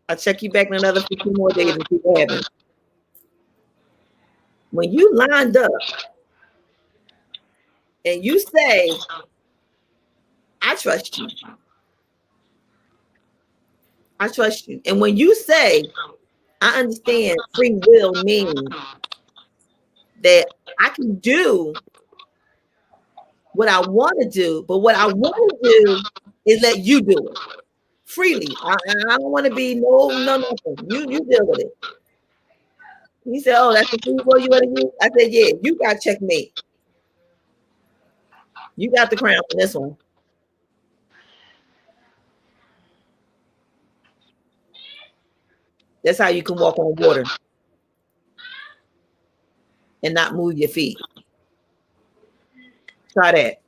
I'll check you back in another 15 more days and see what happens. When you lined up and you say, I trust you. I trust you. And when you say, I understand free will means that I can do what I want to do, but what I want to do is let you do it freely. I don't want to be no nothing. You deal with it. He said, oh, that's the free will you want to use? I said, yeah, you got checkmate. You got the crown for this one. That's how you can walk on water and not move your feet. Try that.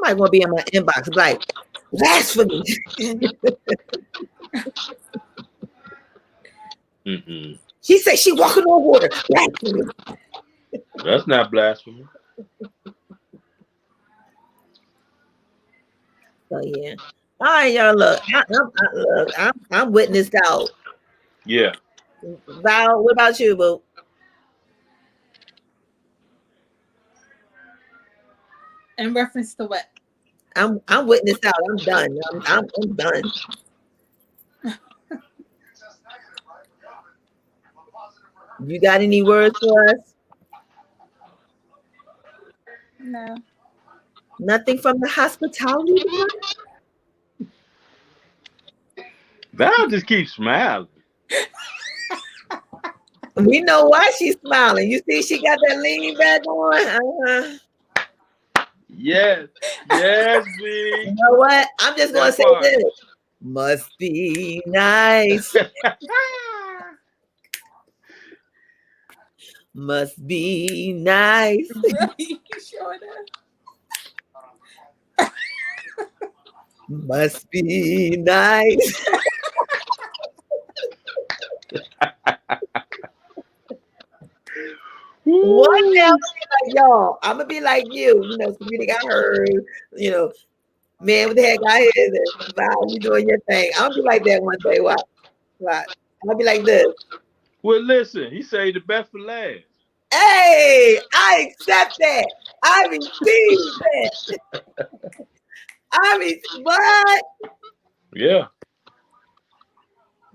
somebody gonna be in my inbox like blasphemy. Mm-mm. She said she walking on water. Blasphemy. That's not blasphemy. So yeah. All right, y'all. Look, I'm witnessed out. Yeah. Val, what about you, boo? In reference to what? I'm witnessed out. I'm done. I'm done. You got any words for us? No. Nothing from the hospitality department? Val just keeps smiling. We know why she's smiling. You see, she got that lean back on. Yes. Yes, B. You know what? I'm just gonna That say part. this. Must be nice. Must be nice. You sure that? Must be nice. One day I'm gonna be like y'all. I'm gonna be like you. You know, Sabrina got hers. You know, man with the heck I is and Val, you doing your thing. I'm gonna be like that one day. What? I'm gonna be like this. Well, listen, he saved the best for last. Hey, I accept that. I receive that. What? Yeah.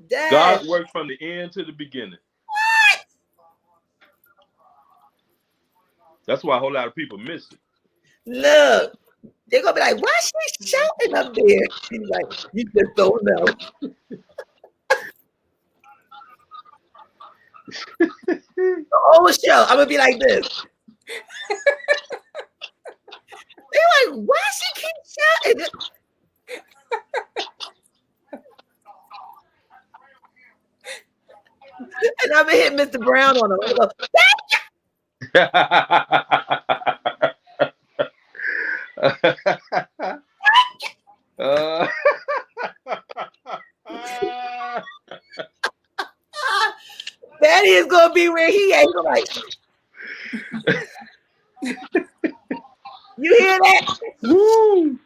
Dad. God works from the end to the beginning. What? That's why a whole lot of people miss it. Look, they're gonna be like, why is she shouting up there? She's like, you just don't know. The whole show, I'm gonna be like this. They're like, why she keep shouting? And I'm gonna hit Mr. Brown on him. I'm gonna go, Daddy is gonna be where he at. He's like, you hear that? Woo.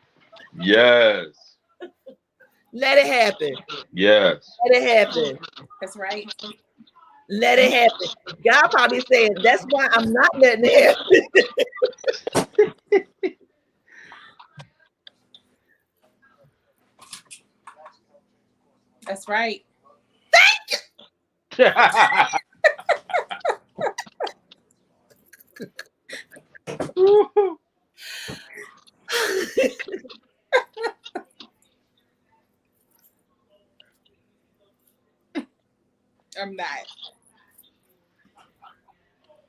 Yes. Let it happen. Yes. Let it happen. That's right. Let it happen. God probably saying, that's why I'm not letting it happen. That's right. Thank you. I'm not.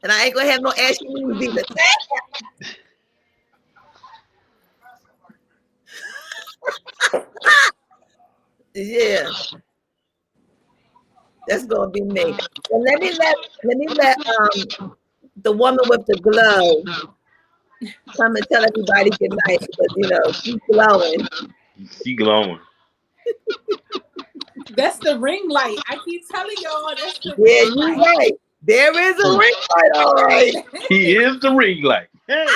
And I ain't gonna have no ashy knees either. Yeah. That's gonna be me. Well, let me let the woman with the glow come and tell everybody good night because you know she's glowing. She glowing. That's the ring light. I keep telling y'all that's the Yeah, ring you're light. right. There is a ring light, all right. He is the ring light. Hey.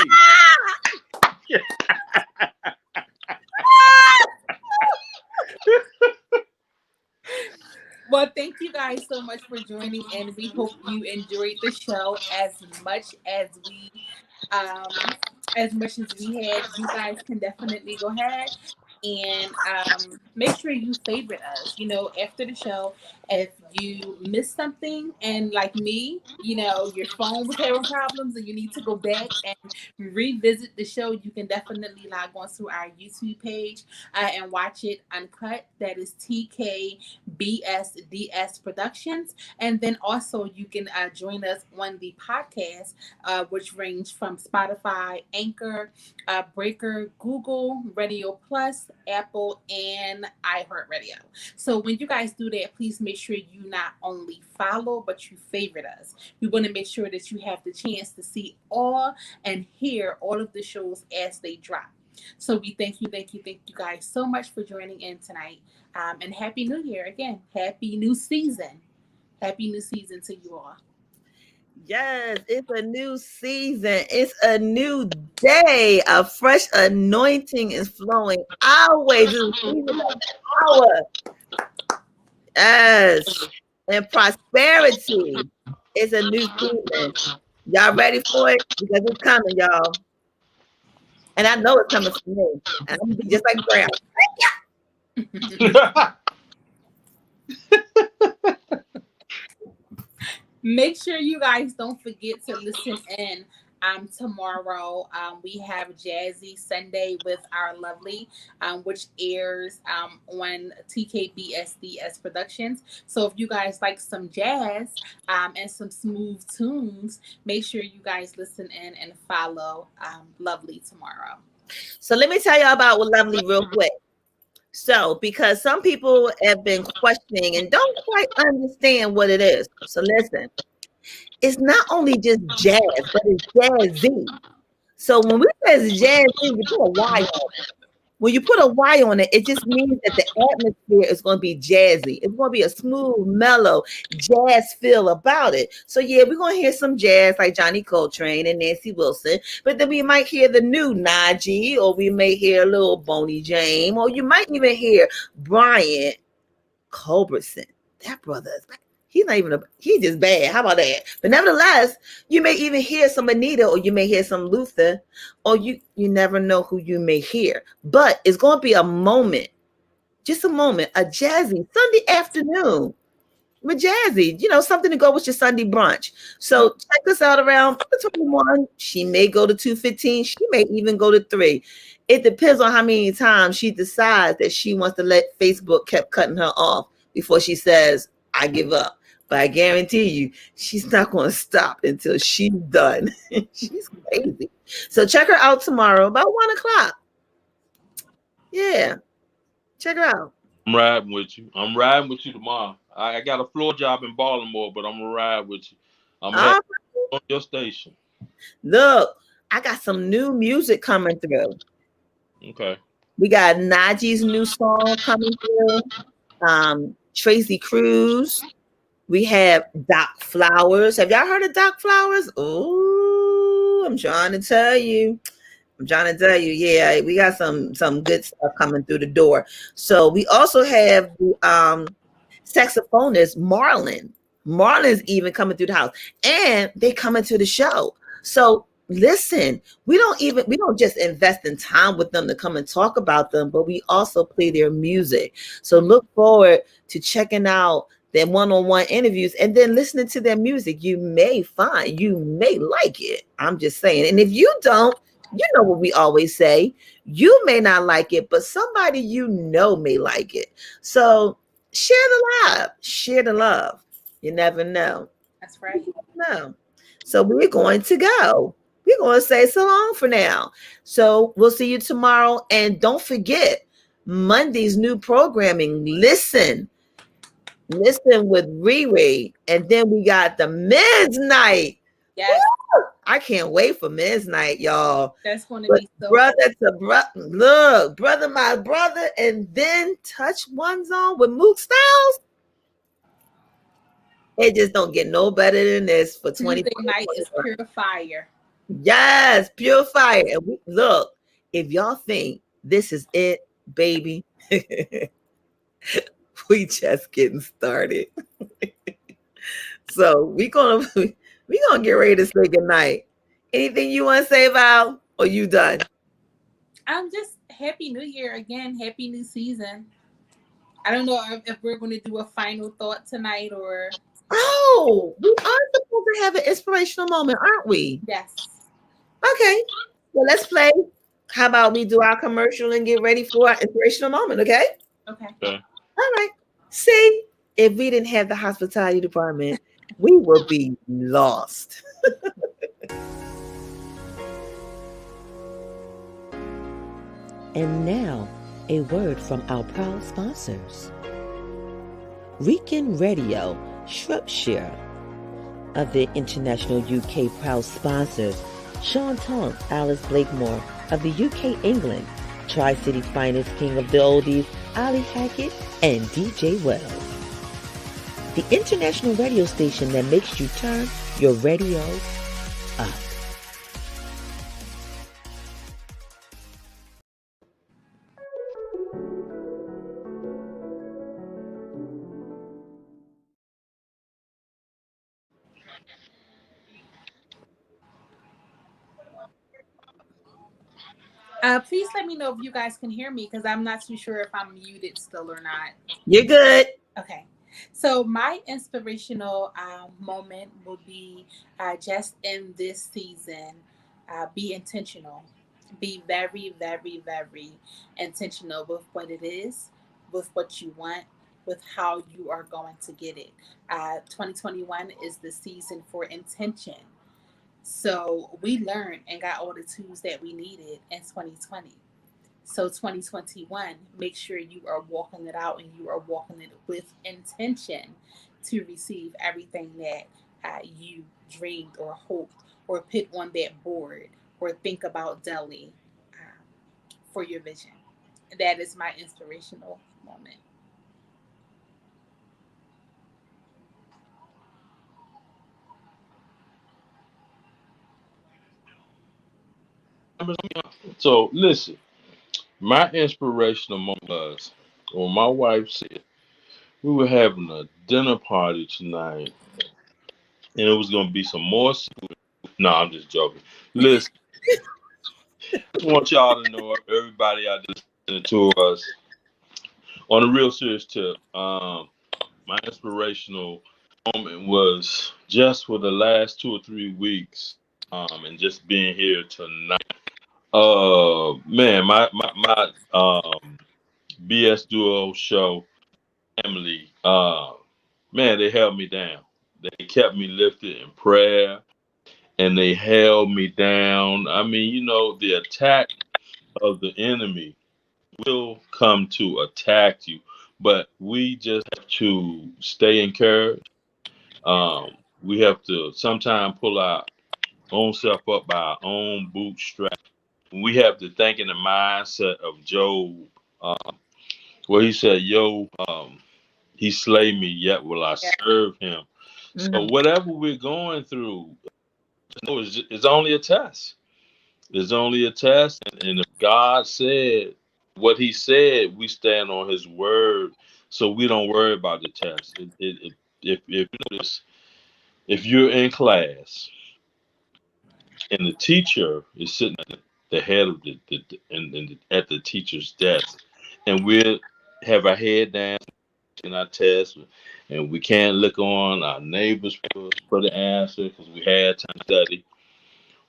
Well, thank you guys so much for joining, and we hope you enjoyed the show as much as we had. You guys can definitely go ahead and make sure you favorite us. You know, after the show, if you missed something and like me, you know, your phone was having problems and you need to go back and revisit the show, you can definitely log on to our YouTube page and watch it uncut. That is TKBSDS Productions. And then also you can join us on the podcast, which range from Spotify, Anchor, Breaker, Google, Radio Plus, Apple, and iHeartRadio. So when you guys do that, please make sure you not only follow, but you favorite us. We want to make sure that you have the chance to see all and hear all of the shows as they drop. So we thank you guys so much for joining in tonight. And Happy New Year again. Happy new season. Happy new season to you all. Yes, it's a new season. It's a new day. A fresh anointing is flowing our way. This is a season of power. Yes. And prosperity. It's a new season. Y'all ready for it? Because it's coming, y'all. And I know it's coming for me. And I'm gonna be just like Brown. Make sure you guys don't forget to listen in tomorrow. We have Jazzy Sunday with Our Lovely, which airs on TKBSDS Productions. So if you guys like some jazz and some smooth tunes, make sure you guys listen in and follow Lovely tomorrow. So let me tell y'all about what Lovely real quick. So, because some people have been questioning and don't quite understand what it is. So listen, it's not only just jazz, but it's jazzy. So when we say jazzy, you put a Y on it. When you put a Y on it, it just means that the atmosphere is going to be jazzy. It's going to be a smooth, mellow jazz feel about it. So yeah, we're going to hear some jazz like Johnny Coltrane and Nancy Wilson, but then we might hear the new Najee, or we may hear a little Boney James, or you might even hear Brian Culbertson. That brother is back. He's just bad. How about that? But nevertheless, you may even hear some Anita, or you may hear some Luther, or you never know who you may hear. But it's going to be a moment, just a moment, a jazzy Sunday afternoon with jazzy, something to go with your Sunday brunch. So check us out around 21. She may go to 2:15. She may even go to 3. It depends on how many times she decides that she wants to let Facebook keep cutting her off before she says, I give up. But I guarantee you, she's not going to stop until she's done. She's crazy. So check her out tomorrow about 1:00. Yeah. Check her out. I'm riding with you. I'm riding with you tomorrow. I got a floor job in Baltimore, but I'm going to ride with you. I'm heading on your station. Look, I got some new music coming through. Okay. We got Najee's new song coming through. Tracy Cruz. We have Doc Flowers. Have y'all heard of Doc Flowers? Oh, I'm trying to tell you. Yeah, we got some good stuff coming through the door. So we also have the saxophonist Marlon. Marlon's even coming through the house, and they coming to the show. So listen, we don't just invest in time with them to come and talk about them, but we also play their music. So look forward to checking out their one-on-one interviews and then listening to their music. You may like it. I'm just saying. And if you don't, you know what we always say. You may not like it, but somebody may like it. So share the love. You never know. That's right. No. So we're going to go. We're going to say so long for now. So we'll see you tomorrow. And don't forget Monday's new programming. Listen with Riri. And then we got the men's night. Yes. Woo! I can't wait for men's night, y'all. That's going to be so brother to brother. Look, brother, my brother, and then Touch One Zone with Mook Styles. It just don't get no better than this for 20 night is pure fire. Yes, pure fire. And look, if y'all think this is it, baby, we just getting started. So we gonna get ready to say goodnight. Anything you want to say, Val, or you done? I'm just Happy New Year again. Happy new season. I don't know if we're going to do a final thought tonight or. Oh, we are supposed to have an inspirational moment, aren't we? Yes. Okay. Well, let's play. How about we do our commercial and get ready for our inspirational moment, okay? Okay. All right. See, if we didn't have the hospitality department, we would be lost. And now, a word from our proud sponsors. Weekend Radio, Shropshire. Of the International UK proud sponsors, Sean Tonk, Alice Blakemore, of the UK, England, Tri-City's finest king of the oldies, Ali Hackett and DJ Wells. The international radio station that makes you turn your radio up. Please let me know if you guys can hear me because I'm not too sure if I'm muted still or not. You're good. Okay. So my inspirational moment would be just in this season, be intentional. Be very, very, very intentional with what it is, with what you want, with how you are going to get it. 2021 is the season for intention. So we learned and got all the tools that we needed in 2020. So 2021, make sure you are walking it out and you are walking it with intention to receive everything that you dreamed or hoped or put on that board or think about daily for your vision. That is my inspirational moment. So listen, my inspirational moment was when my wife said we were having a dinner party tonight, and it was gonna be some more. No, I'm just joking. Listen, I just want y'all to know, everybody out there listening to us, on a real serious tip. My inspirational moment was just for the last 2 or 3 weeks, and just being here tonight. Man, my BSDUO show family, man, they held me down. They kept me lifted in prayer, and they held me down. I mean, the attack of the enemy will come to attack you, but we just have to stay encouraged. We have to sometimes pull our own self up by our own bootstraps. We have to think in the mindset of Job, where he said, "Yo, he slay me, yet will I serve him." So whatever we're going through, it's only a test. It's only a test, and if God said what He said, we stand on His word, so we don't worry about the test. If you notice, if you're in class and the teacher is sitting at the head of at the teacher's desk, and we have our head down in our test, and we can't look on our neighbors for the answer because we had time to study.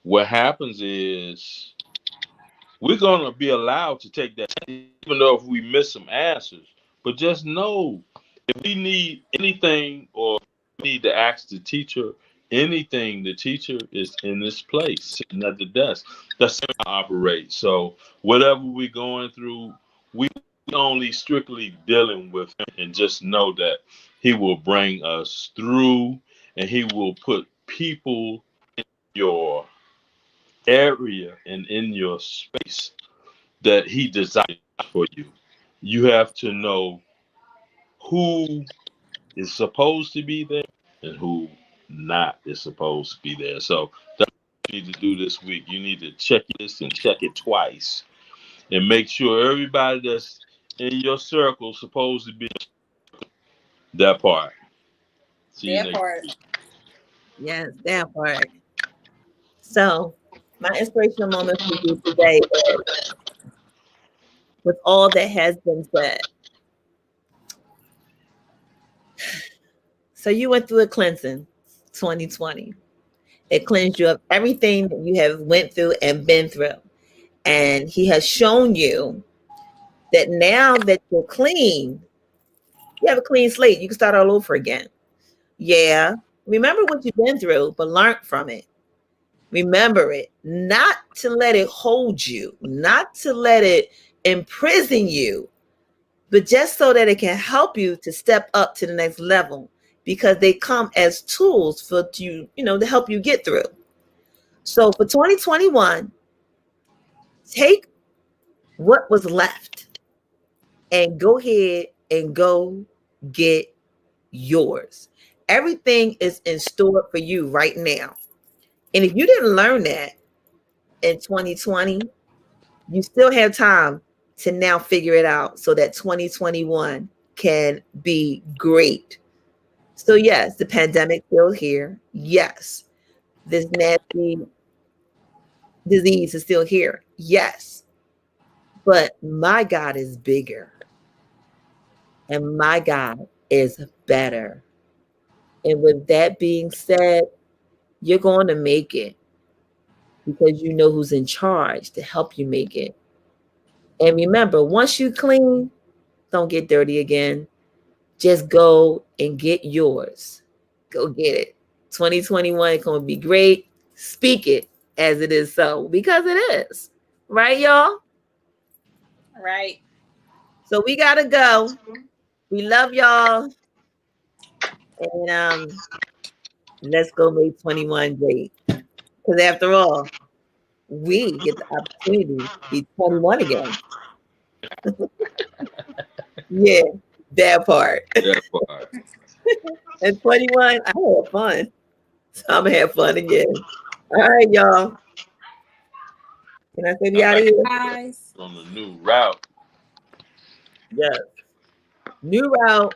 What happens is we're going to be allowed to take that, even though if we miss some answers. But just know, if we need anything or need to ask the teacher anything, the teacher is in this place, sitting at the desk. That's how I operate. So whatever we're going through, we only strictly dealing with him, and just know that he will bring us through, and he will put people in your area and in your space that he desires for you. You have to know who is supposed to be there and who not is supposed to be there. So that's what you need to do this week. You need to check this and check it twice, and make sure everybody that's in your circle is supposed to be that part. See you That next part. week. Yes, that part. So, my inspirational moment for you today is, with all that has been said. So, you went through a cleansing 2020. It cleansed you of everything that you have went through and been through. And he has shown you that now that you're clean, you have a clean slate. You can start all over again. Yeah. Remember what you've been through, but learn from it. Remember it, not to let it hold you, not to let it imprison you, but just so that it can help you to step up to the next level, because they come as tools for you, to help you get through. So for 2021, take what was left and go ahead and go get yours. Everything is in store for you right now. And if you didn't learn that in 2020, you still have time to now figure it out so that 2021 can be great. So, yes, the pandemic still here. Yes, this nasty disease is still here. Yes, but my God is bigger and my God is better. And with that being said, you're going to make it because you know who's in charge to help you make it. And remember, once you clean, don't get dirty again. Just go and get yours. Go get it. 2021 is going to be great. Speak it as it is so, because it is. Right, y'all? Right. So we got to go. We love y'all. And let's go make 21 great. Because after all, we get the opportunity to be 21 again. Yeah, that part. That part. And 21, I had fun. So I'm going to have fun again. All right, y'all. Can I say we out of here? Guys. On the new route. Yes. New route,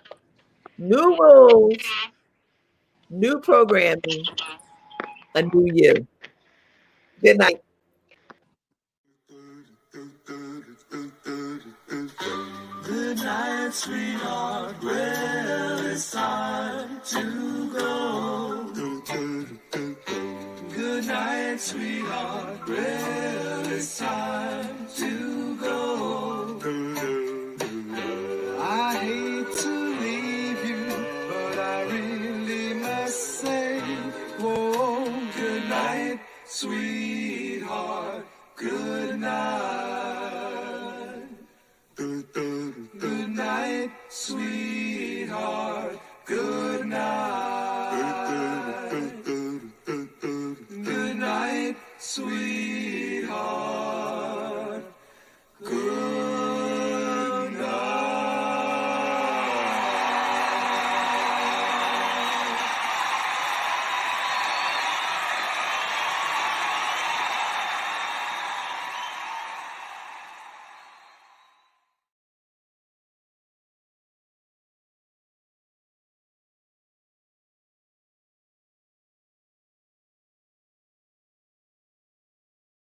new rules, new programming, a new you. Good night. Good night, sweetheart. Well, it's time to go. Good night, sweetheart. Well, it's time to go. I hate to leave you, but I really must say, oh, good night, sweetheart. Good night. Good night, sweetheart.